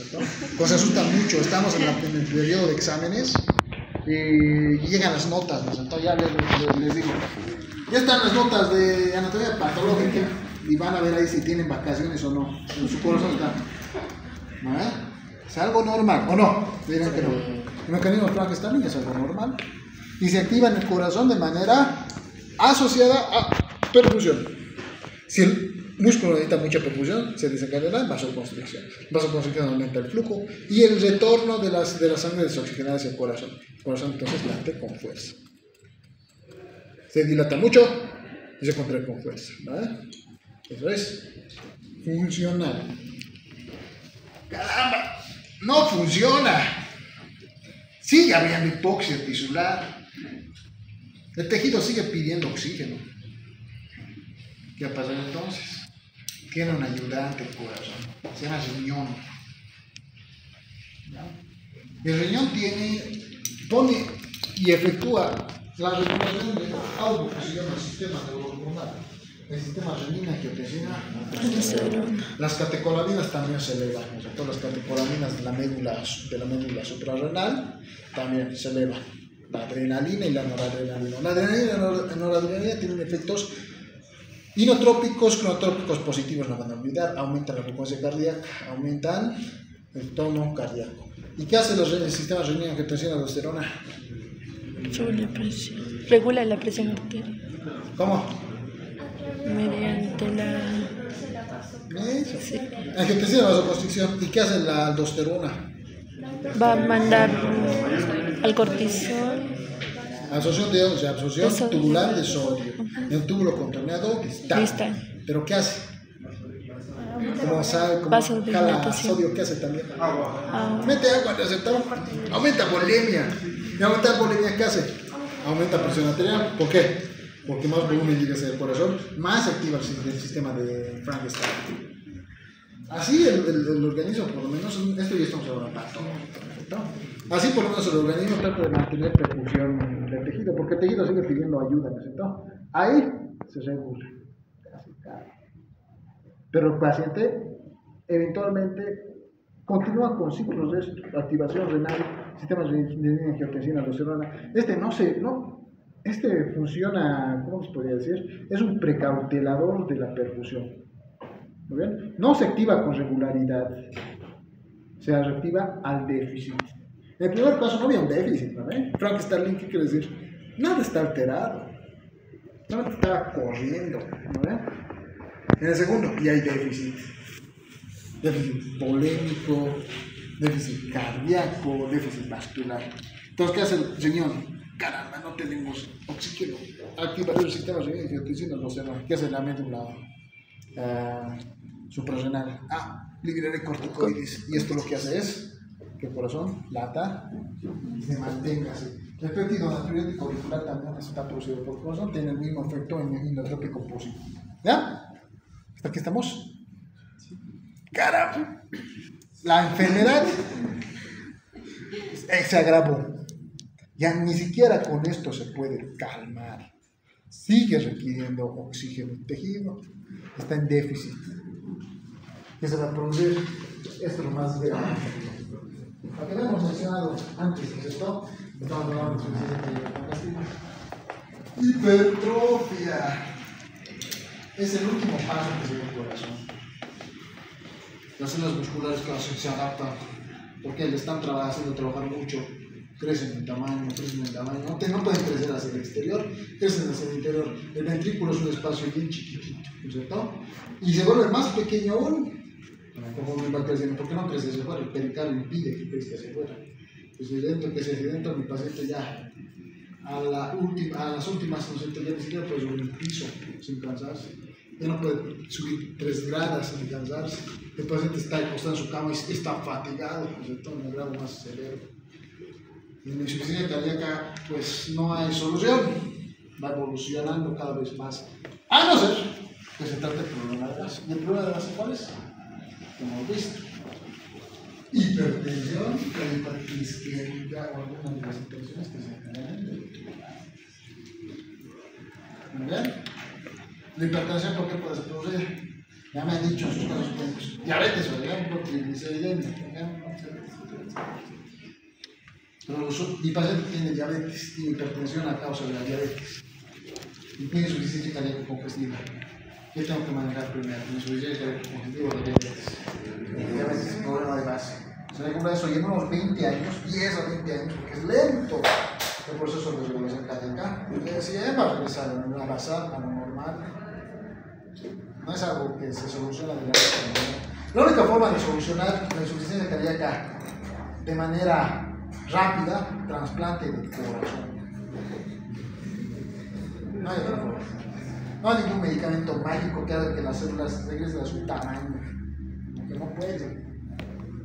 Cuando se asustan mucho, estamos en el periodo de exámenes y llegan las notas, ¿no? Entonces ya les digo, ya están las notas de anatomía patológica y van a ver ahí si tienen vacaciones o no. En su corazón está, ¿no? Es algo normal, ¿o no? Dirán que no. El mecanismo de Frankenstein es algo normal y se activa en el corazón de manera asociada a perfusión. Si el músculo necesita mucha perfusión, se desencadena vasoconstricción. Vasoconstricción aumenta el flujo y el retorno de la sangre desoxigenada hacia el corazón. El corazón entonces late con fuerza. Se dilata mucho y se contrae con fuerza, ¿vale? Eso es funcional. ¡Caramba! ¡No funciona! Sigue habiendo hipoxia tisular. El tejido sigue pidiendo oxígeno. ¿Qué va a pasar entonces? Tiene un ayudante el corazón, se llama riñón. ¿No? El riñón pone y efectúa la regulación de algo que se llama el sistema neurohormonal. El sistema renina-angiotensina. Las catecolaminas también se elevan. Todas las catecolaminas de la médula suprarrenal también se elevan. La adrenalina y la noradrenalina. La adrenalina y la noradrenalina tienen efectos inotrópicos, cronotrópicos positivos, no van a olvidar. Aumentan la frecuencia cardíaca, aumentan el tono cardíaco. ¿Y qué hace el sistema renina-angiotensina aldosterona? Regula la presión arterial. ¿Cómo? Mediante la... Eso. Sí. Angiotensina vasoconstricción. ¿Y qué hace la aldosterona? Va a mandar al cortisol. Absorción tubular de sodio. En un túbulo contorneado distal. ¿Pero qué hace? Como jala sodio, ¿qué hace también? Mete agua, aumenta bulimia. Y aumenta bulimia, ¿qué hace? Aumenta presión arterial. ¿Por qué? Porque más volumen llega hacia el corazón, más activa el sistema de Frankenstein. Así el organismo, por lo menos, esto ya estamos hablando de así por lo menos el organismo trata de mantener perfusión del tejido, porque el tejido sigue pidiendo ayuda, ¿no es cierto? Ahí se regula. Pero el paciente eventualmente continúa con ciclos de activación renal, sistemas de renina-angiotensina, aldosterona. Este funciona, ¿cómo se podría decir? Es un precautelador de la perfusión. ¿Muy bien? No se activa con regularidad, se reactiva al déficit. En el primer caso no había un déficit, ¿no? Frankenstein, ¿qué quiere decir? Nada está alterado, nada está corriendo, ¿no? En el segundo, y hay déficit. Déficit polémico, déficit cardíaco, déficit vascular. Entonces, ¿qué hace el riñón? Caramba, no tenemos oxígeno. Activa el sistema renina-angiotensina aldosterona. ¿Qué hace la médula suprarrenal? Liberar corticoides. Y esto lo que hace es que el corazón lata y se mantenga así. El péptido natriurético auricular también está producido por el corazón, tiene el mismo efecto inotrópico positivo. ¿Ya? ¿Hasta aquí estamos? ¡Caramba! La enfermedad se agravó. Ya ni siquiera con esto se puede calmar. Sigue requiriendo oxígeno el tejido. Está en déficit. ¿Qué se va a producir? Esto es lo más grave. Lo que habíamos mencionado antes, ¿no es cierto? Estamos hablando de hipertrofia. es el último paso que sigue el corazón. Las células musculares se adaptan porque le están haciendo trabajar mucho, crecen en tamaño, no pueden crecer hacia el exterior, crecen hacia el interior. El ventrículo es un espacio bien chiquitito, ¿no es cierto? Y se vuelve más pequeño aún. Como va creciendo, ¿por qué no crece hacia afuera? El pericardio impide que crezca hacia afuera. Pues dentro que se hacia adentro, mi paciente ya a las últimas, ¿no es cierto? Ya ni siquiera puede subir un piso sin cansarse. Ya no puede subir 3 gradas sin cansarse. El paciente está acostado en su cama y está fatigado, ¿no es cierto? En el grado más severo. En la insuficiencia cardíaca, pues no hay solución. Va evolucionando cada vez más. A no ser que se trate de problema de base. ¿Y el problema de base cuál es? Como hemos visto. Hipertensión, hepatitis isquémica o alguna de las infecciones que se generan del tubular. ¿Muy bien? La hipertensión, ¿por qué puede ser producir? Ya me han dicho en sus casos clínicos. Diabetes, por ejemplo, trigliceridemia, por ejemplo. Pero mi paciente tiene diabetes, tiene hipertensión a causa de la diabetes. Y tiene insuficiencia cardíaca congestiva. ¿Qué tengo que manejar primero? Insuficiencia cardíaca congestiva o diabetes. Diabetes, problema de base. Se recupera eso y en unos 20 años, 10 a 20 años, porque es lento el proceso de regulación cardíaca. Si va a regresar a la basal, a lo normal, no es algo que se soluciona de la noche a la mañana. La única forma de solucionar la insuficiencia cardíaca de manera rápida, trasplante de corazón. No hay otra forma. No hay ningún medicamento mágico que haga que las células regresen a su tamaño. Porque no pueden.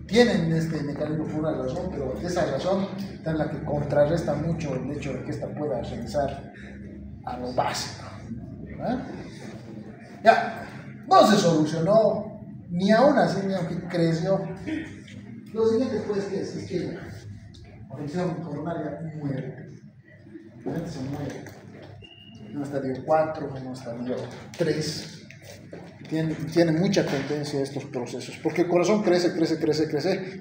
Tienen este mecanismo por una razón, pero esa razón es la que contrarresta mucho el hecho de que ésta pueda regresar a lo básico. Ya, no se solucionó, ni aún así, ni aunque creció. Lo siguiente pues que es que la función coronaria muere. La gente se muere. En un estadio 4, en un estadio 3. Tiene mucha tendencia a estos procesos, porque el corazón crece.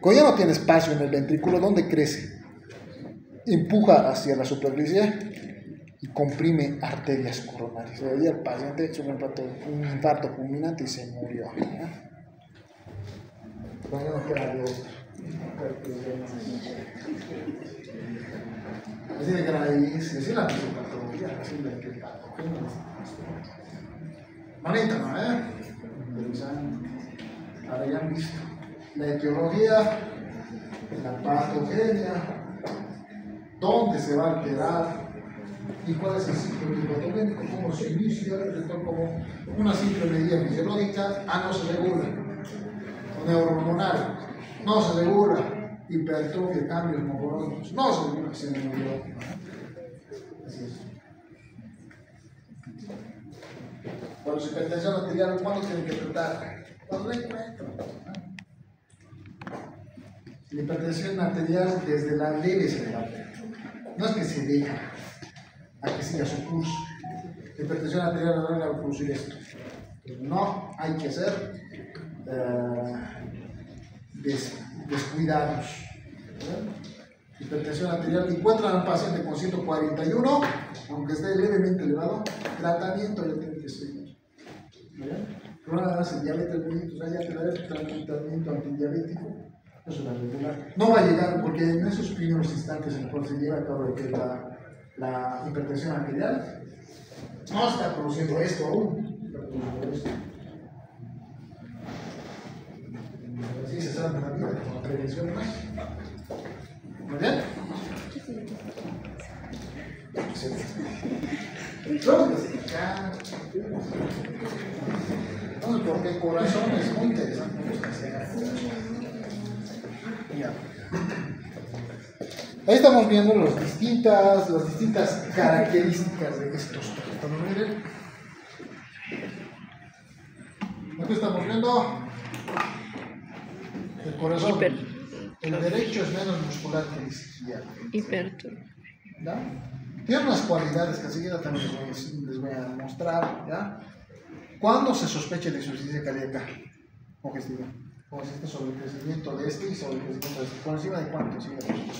Cuando ya no tiene espacio en el ventrículo, ¿dónde crece? Empuja hacia la superficie y comprime arterias coronarias. Y ahí el paciente tuvo un infarto fulminante y se murió. Bueno, no queda de otra. Así de raíz, así la fisiopatología, así de que el patógeno. Bonita, ¿no? Interesante. Ahora ya han visto la etiología, la patogenia, dónde se va a alterar y cuál es el ciclo patogénico, cómo se inicia, como una simple medida fisiológica, no se regula, o neurohormonal, no se regula, hipertrofia, cambios morfológicos, no se regula, se murió. Así es. Cuando su hipertensión arterial, ¿cuándo tienen que tratar? Cuando la encuentran. La hipertensión arterial desde la leve se levanta. No es que se deja a que siga su curso. La hipertensión arterial no va a producir esto. No hay que ser descuidados. Hipertensión arterial, encuentran a un paciente con 141, aunque esté levemente elevado, tratamiento ya tiene que ser. Problema de diabetes mellitus, ya te daré tratamiento antidiabético, eso es la regular. No va a llegar, porque en esos primeros instantes en los cuales se lleva a cabo la hipertensión arterial, no está produciendo esto aún, está produciendo esto. Así se sabe la vida, con la prevención más. ¿Muy bien? Porque el corazón es muy interesante. Ahí estamos viendo las distintas características de estos trastornos. Miren. Aquí estamos viendo el corazón. El derecho es menos muscular que el izquierdo. Hipertrofia. Tiene unas cualidades que enseguida también les voy a mostrar. ¿Ya? ¿Cuándo se sospecha de insuficiencia cardíaca congestiva? Consiste sobre el crecimiento de este y sobre el crecimiento de este. ¿Por encima de cuánto?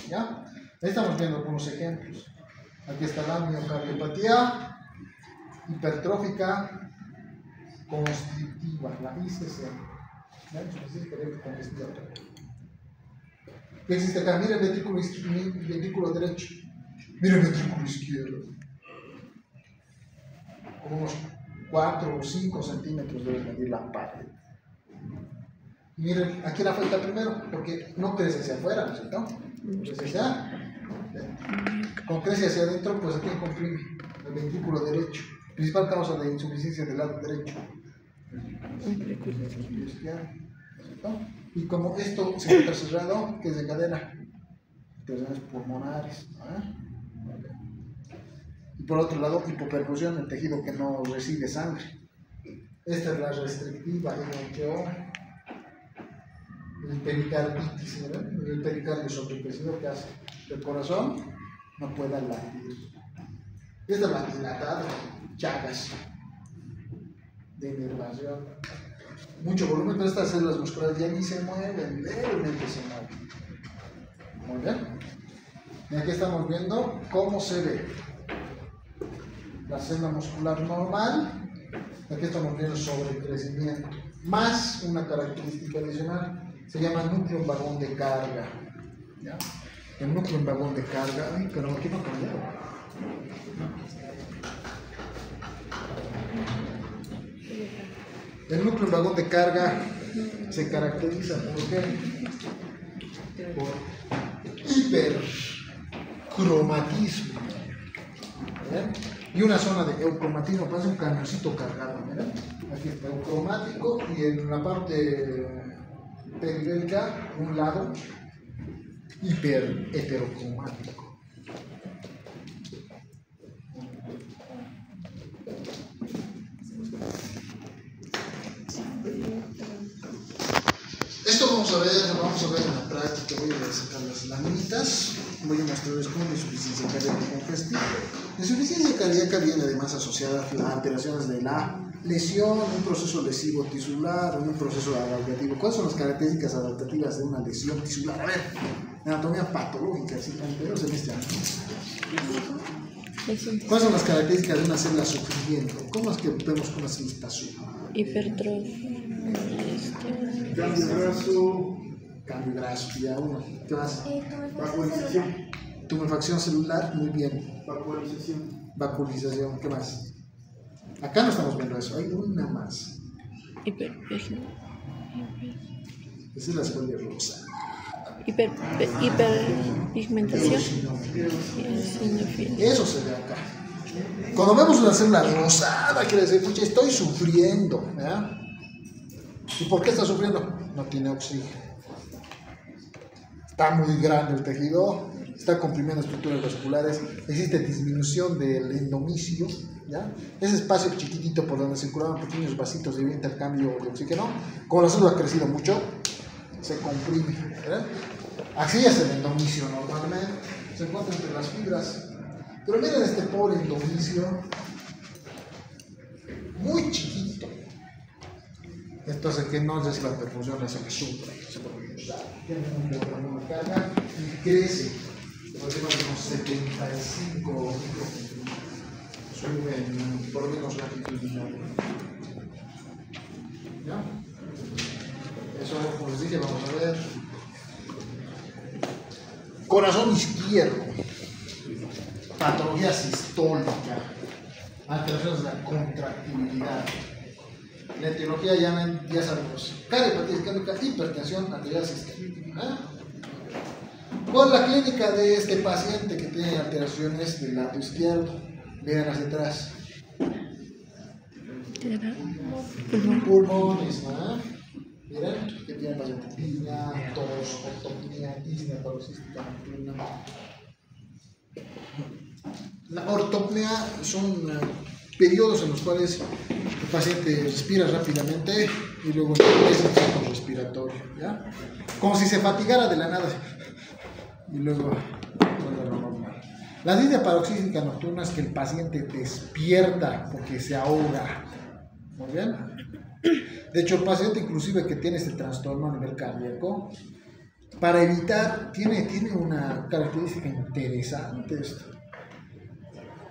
¿Ya? Ahí estamos viendo algunos ejemplos. Aquí está la miocardiopatía hipertrófica constrictiva, la ICC. ¿Ya? Insuficiencia cardíaca congestiva. ¿Qué existe acá? Mira el ventrículo derecho. Mira el ventrículo izquierdo. Como unos 4 o 5 centímetros debe medir la pared. Miren, aquí la falta primero, porque no crece hacia afuera, ¿no es cierto? Crece hacia, con crece hacia adentro, pues aquí comprime el ventrículo derecho. Principal causa de insuficiencia del lado derecho. Y como esto se encuentra cerrado, que desencadena infecciones pulmonares. Y por otro lado, hipoperfusión, el tejido que no recibe sangre. Esta es la restrictiva, el pericarditis, ¿verdad? El pericardio sobrecrecido que hace que el corazón no pueda latir. Esta es la dilatada, chagas de inervación. Mucho volumen, pero estas células musculares ya ni se mueven, levemente se mueven. Muy bien. Y aquí estamos viendo cómo se ve la célula muscular normal. Aquí estamos viendo sobrecrecimiento, más una característica adicional. Se llama núcleo en vagón de carga. ¿Ya? El núcleo en vagón de carga. Ay, pero aquí no cambió. El núcleo en vagón de carga se caracteriza por hipercromatismo. ¿Ven? Y una zona de eucromatismo, parece un cañoncito cargado. ¿Ven? Aquí está eucromático y en la parte periférica, un lado heterocromático. Esto vamos a ver en la práctica. Voy a sacar las laminitas, voy a mostrarles cómo la insuficiencia cardíaca congestiva. La insuficiencia cardíaca viene además asociada a alteraciones de la lesión, un proceso lesivo tisular, un proceso adaptativo. ¿Cuáles son las características adaptativas de una lesión tisular? A ver, anatomía patológica, ¿sí? Pero se me está. ¿Cuáles son las características de una célula sufriendo? ¿Cómo es que vemos que una célula está sufriendo? Hipertrofia. Cambio de graso, ya uno. ¿Qué más? Tumefacción celular, muy bien. Vacuolización, ¿qué más? Acá no estamos viendo eso, hay una más. Hiperpigmentación. Esa es la célula rosa. Hiperpigmentación. Eso se ve acá. Cuando vemos una célula rosada, quiere decir, pucha, estoy sufriendo. ¿Verdad? ¿Y por qué está sufriendo? No tiene oxígeno. Está muy grande el tejido, está comprimiendo estructuras vasculares, existe disminución del endomisio, ¿ya? Ese espacio chiquitito por donde circulaban pequeños vasitos de intercambio de oxígeno, como la célula ha crecido mucho, se comprime, ¿verdad? Así es el endomisio normalmente, se encuentra entre las fibras. Pero miren este pobre endomisio, muy chiquito. Esto hace que no es la perfusión, hace que sufra. Tiene una carga y crece. Por encima de unos 75 microcentímetros. Suben por lo menos latitudinal. ¿Ya? Eso, como les dije, vamos a ver. Corazón izquierdo. Patología sistólica. Alteraciones de la contractibilidad. La etiología ya sabemos. Cardiopatía isquémica, hipertensión arterial sistémica. ¿Cuál es la clínica de este paciente que tiene alteraciones del lado izquierdo? Vean hacia atrás. Pulmones, ¿no? Miren, que tiene paciente apnea, tos, ortopnea, disnea paroxística nocturna. La ortopnea son periodos en los cuales el paciente respira rápidamente y luego empieza el ciclo respiratorio, ¿ya? Como si se fatigara de la nada y luego vuelve a lo normal. La disnea paroxística nocturna es que el paciente despierta porque se ahoga. Muy bien. De hecho, el paciente inclusive que tiene este trastorno a nivel cardíaco, para evitar, tiene una característica interesante esto.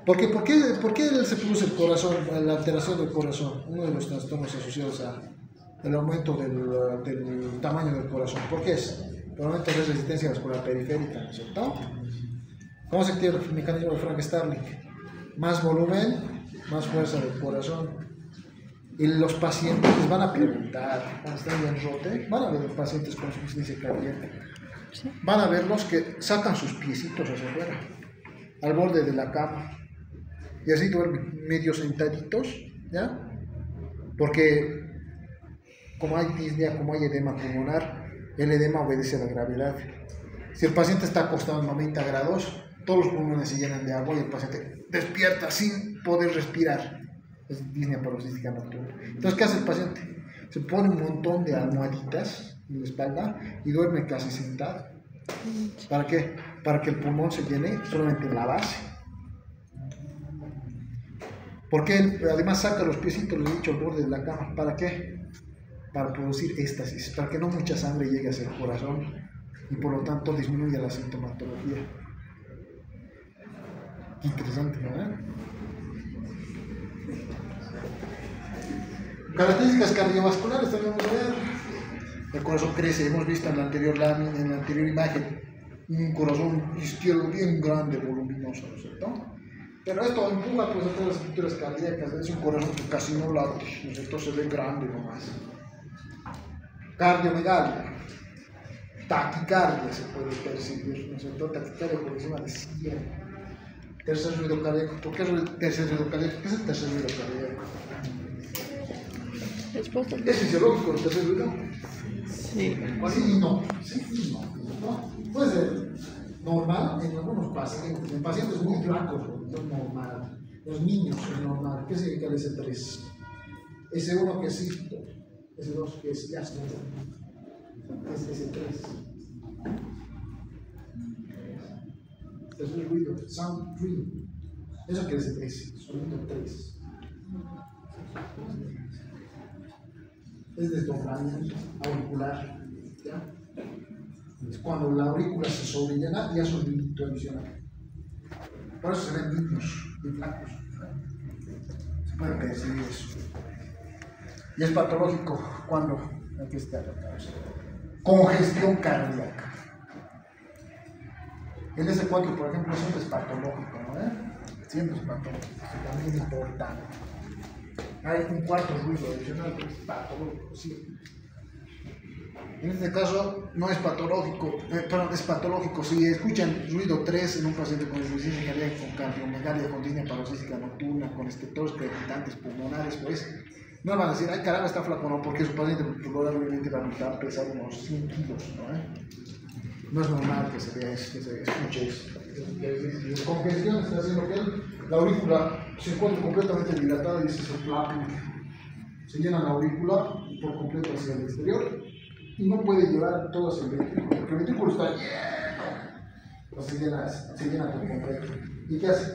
¿Por qué se produce el corazón, la alteración del corazón? Uno de los trastornos asociados al aumento del tamaño del corazón. ¿Por qué es? Por aumento de resistencia vascular periférica, ¿no es cierto? ¿Cómo se activa el mecanismo de Frank Starling? Más volumen, más fuerza del corazón. Y los pacientes les van a preguntar, cuando están en rote, van a ver los pacientes con insuficiencia cardíaca. Van a verlos que sacan sus piecitos hacia afuera, al borde de la cama. Y así duermen medio sentaditos, ¿ya? Porque como hay disnea, como hay edema pulmonar, el edema obedece a la gravedad. Si el paciente está acostado en 90 grados, todos los pulmones se llenan de agua y el paciente despierta sin poder respirar. Es disnea paroxística nocturna. Entonces, ¿qué hace el paciente? Se pone un montón de almohaditas en la espalda y duerme casi sentado. ¿Para qué? Para que el pulmón se llene solamente en la base. Porque además saca los piecitos, lo he dicho, al borde de la cama. ¿Para qué? Para producir éxtasis, para que no mucha sangre llegue hacia el corazón y por lo tanto disminuya la sintomatología. Qué interesante, ¿no? Características cardiovasculares también vamos a ver. El corazón crece, hemos visto en la anterior lámina, en la anterior imagen, un corazón izquierdo bien grande, voluminoso, ¿no es cierto? Pero esto empuja pues a todas las estructuras cardíacas, es un corazón que casi no late, ¿no es cierto? Se ve grande nomás. Cardiomegalia, taquicardia se puede percibir, ¿no es cierto? Taquicardia por encima de 100. Tercer ruido cardíaco. ¿Por qué tercer ruido cardíaco? ¿Qué es el tercer ruido cardíaco? ¿Es fisiológico el tercer ruido? Sí. Sí y no. Sí y no. Puede ser normal en algunos pacientes. En pacientes muy flacos es normal. Los niños es normal. ¿Qué significa el S3? S1 que es sístole. S2 que es diástole. Es S3. Es el ruido, sound 3. Eso quiere decir S, sonido 3. Es desdoblamiento auricular. ¿Ya? Es cuando la aurícula se sobrellena y hace un ruido adicional. Por eso se ven niños y flacos. Se puede percibir eso. Y es patológico cuando aquí está la causa. Congestión cardíaca. El S4, por ejemplo, siempre es patológico, ¿no? Siempre es patológico, también es importante. Hay un cuarto ruido adicional que es patológico, siempre. En este caso no es patológico, perdón, es patológico. Si escuchan ruido 3 en un paciente con insuficiencia cardíaca, con cardiomegalia, con disnea paroxística nocturna, con estentosis crepitantes pulmonares, pues no van a decir, ay caramba, está flaco, no, porque su paciente probablemente va a pesar unos 100 kilos, ¿no? No es normal que se vea eso, que se escuche eso. Congestión está haciendo que la aurícula se encuentra completamente dilatada y se flapping. Se llena la aurícula por completo hacia el exterior y no puede llevar todo hacia el ventrículo, porque el ventrículo está lleno. Entonces se llena por completo. ¿Y qué hace?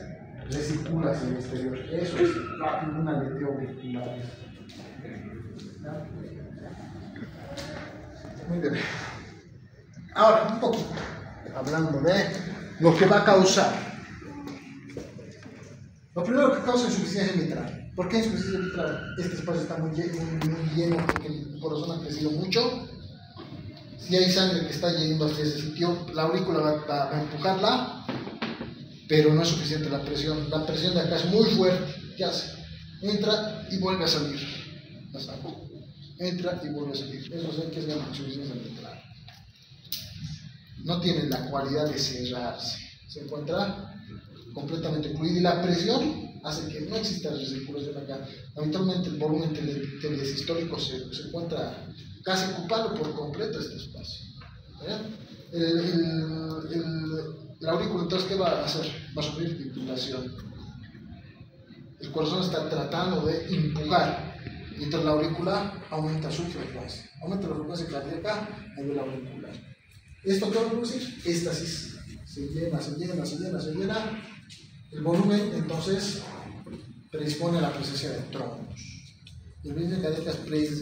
Recircula hacia el exterior. Eso es flapping, una aleteo auricular. Muy bien. Ahora, un poquito, hablando de lo que va a causar. Lo primero que causa insuficiencia mitral. ¿Por qué insuficiencia mitral? Este espacio está muy lleno porque el corazón ha crecido mucho. Si hay sangre que está yendo hacia ese sitio, la aurícula va a empujarla, pero no es suficiente la presión. La presión de acá es muy fuerte. ¿Qué hace? Entra y vuelve a salir la sangre. Entra y vuelve a salir. Eso es que es la insuficiencia mitral. No tiene la cualidad de cerrarse, se encuentra completamente incluido y la presión hace que no exista recirculación acá. Habitualmente el volumen telesistólico se encuentra casi ocupado por completo este espacio. La aurícula entonces ¿qué va a hacer? Va a sufrir fibrilación. El corazón está tratando de empujar, mientras la aurícula aumenta su frecuencia, aumenta la frecuencia cardíaca a nivel auricular. ¿Esto qué va a producir? Éxtasis. Se llena. El volumen, entonces, predispone a la presencia de trombos. La insuficiencia cardíaca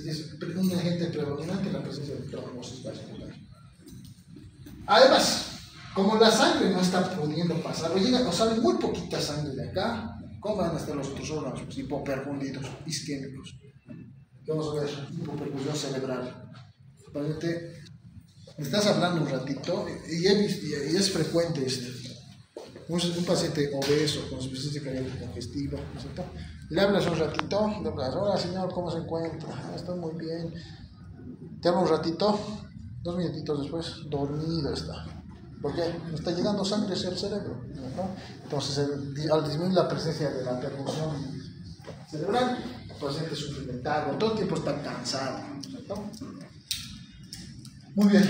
es un agente predominante en la presencia de trombosis vascular. Además, Como la sangre no está pudiendo pasar, o sale muy poquita sangre de acá, ¿cómo van a estar los otros órganos? Pues hipoperfundidos, isquémicos. Vamos a ver, hipoperfusión cerebral. Paciente, me estás hablando un ratito, y es frecuente esto. Un paciente obeso con insuficiencia cardíaca congestiva, ¿no es cierto? Le hablas un ratito, le hablas, hola señor, ¿cómo se encuentra? Estoy muy bien. Te hablo un ratito, 2 minutitos después, dormido está. ¿Por qué? No está llegando sangre hacia el cerebro, ¿no? Entonces, al disminuir la presencia de la perfusión cerebral, el paciente sufre letargo, todo el tiempo está cansado, ¿no? Muy bien.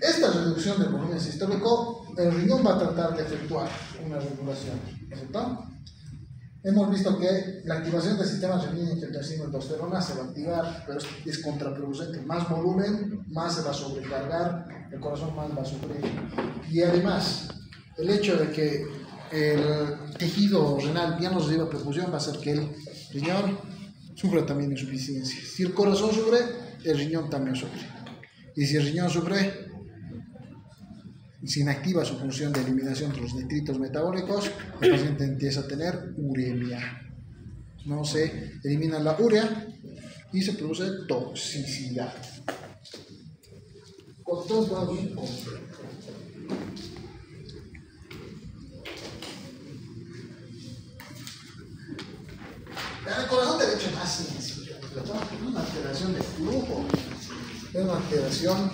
Esta reducción del volumen sistólico, el riñón va a tratar de efectuar una regulación, ¿cierto? Hemos visto que la activación del sistema renina, angiotensina y aldosterona se va a activar, pero es contraproducente. Más volumen, más se va a sobrecargar, el corazón más va a sufrir. Y además, el hecho de que el tejido renal ya no reciba perfusión va a hacer que el riñón sufra también insuficiencia. Si el corazón sufre, el riñón también sufre. Y si el riñón sufre, se inactiva su función de eliminación de los nitritos metabólicos, el paciente empieza a tener uremia. No se elimina la urea y se produce toxicidad. Entonces vamos bien completo. El corazón derecho es más sencillo, es una alteración de flujo, es una alteración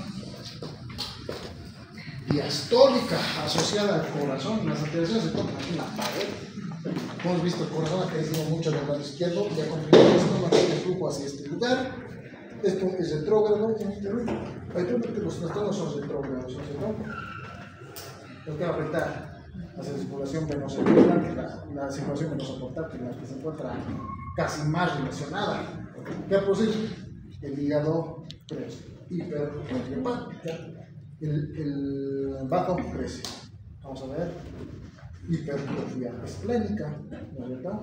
diastólica asociada al corazón. Las alteraciones se tocan aquí en la pared. Hemos visto el corazón ha crecido mucho del lado izquierdo, ya comprimimos, esto no tiene flujo hacia este lugar. Esto es retrógrado, los trastornos son retrógrados, ¿no? Lo que va a afectar la circulación venosa portátil, la circulación venosa portátil, la que se encuentra casi más relacionada. ¿Qué va a producir? El hígado crece, hipertrofia. El bajo crece. Vamos a ver. Hipertrofia esplénica, ¿no es verdad?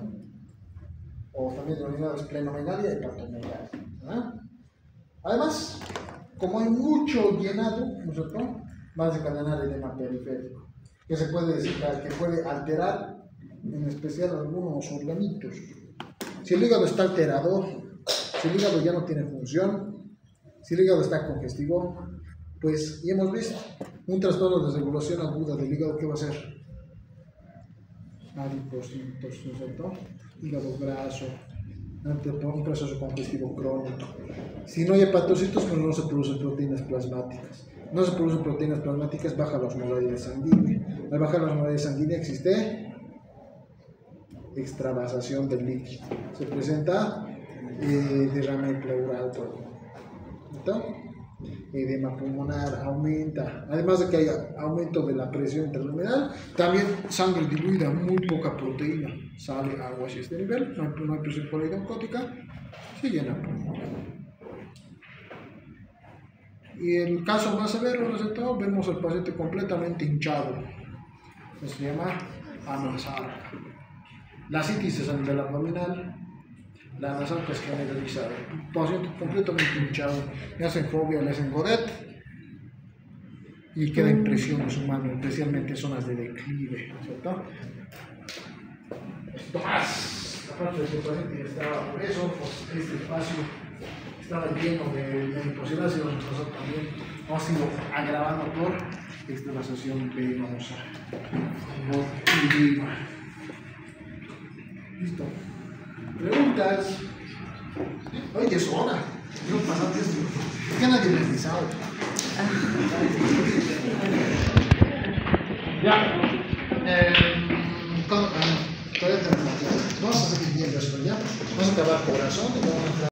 O también denominada esplenomegalia y hepatomegalia. ¿Ah? Además, como hay mucho llenado, ¿no es cierto?, va a desencadenar edema periférico, que se puede decir que puede alterar en especial algunos organitos. Si el hígado está alterado, si el hígado ya no tiene función, si el hígado está congestivo, pues, y hemos visto, un trastorno de regulación aguda del hígado, ¿qué va a ser? Adipocitos, ¿no es cierto? Hígado graso, un proceso congestivo crónico. Si no hay hepatocitos, pues no se producen proteínas plasmáticas. No se producen proteínas plasmáticas, baja la osmolaridad sanguínea. Al bajar la osmolaridad sanguínea existe extravasación del líquido. Se presenta derrame pleural, ¿no? Edema pulmonar aumenta, además de que hay aumento de la presión intrarrenal, también sangre diluida, muy poca proteína, sale agua hacia este nivel, no hay presión polidoncótica, se llena pulmón. Y el caso más severo, ¿no es cierto? Vemos al paciente completamente hinchado, se llama anasarca. La citis es a nivel abdominal. La anasarca es generalizada. El paciente completamente hinchado, le hacen fobia, le hacen godet y queda impresión de su mano, especialmente en zonas de declive, ¿cierto? Esto más, aparte de que el paciente estaba obeso, pues este espacio estaba lleno de adiposidad, y nosotros también hemos ido agravando por extravasación venosa. Listo. Preguntas. Oye, es hora. No pasa 10 minutos. ¿Por qué nadie me avisaba? Ya. Vamos a seguir viendo esto ya. Vamos a acabar corazón y vamos a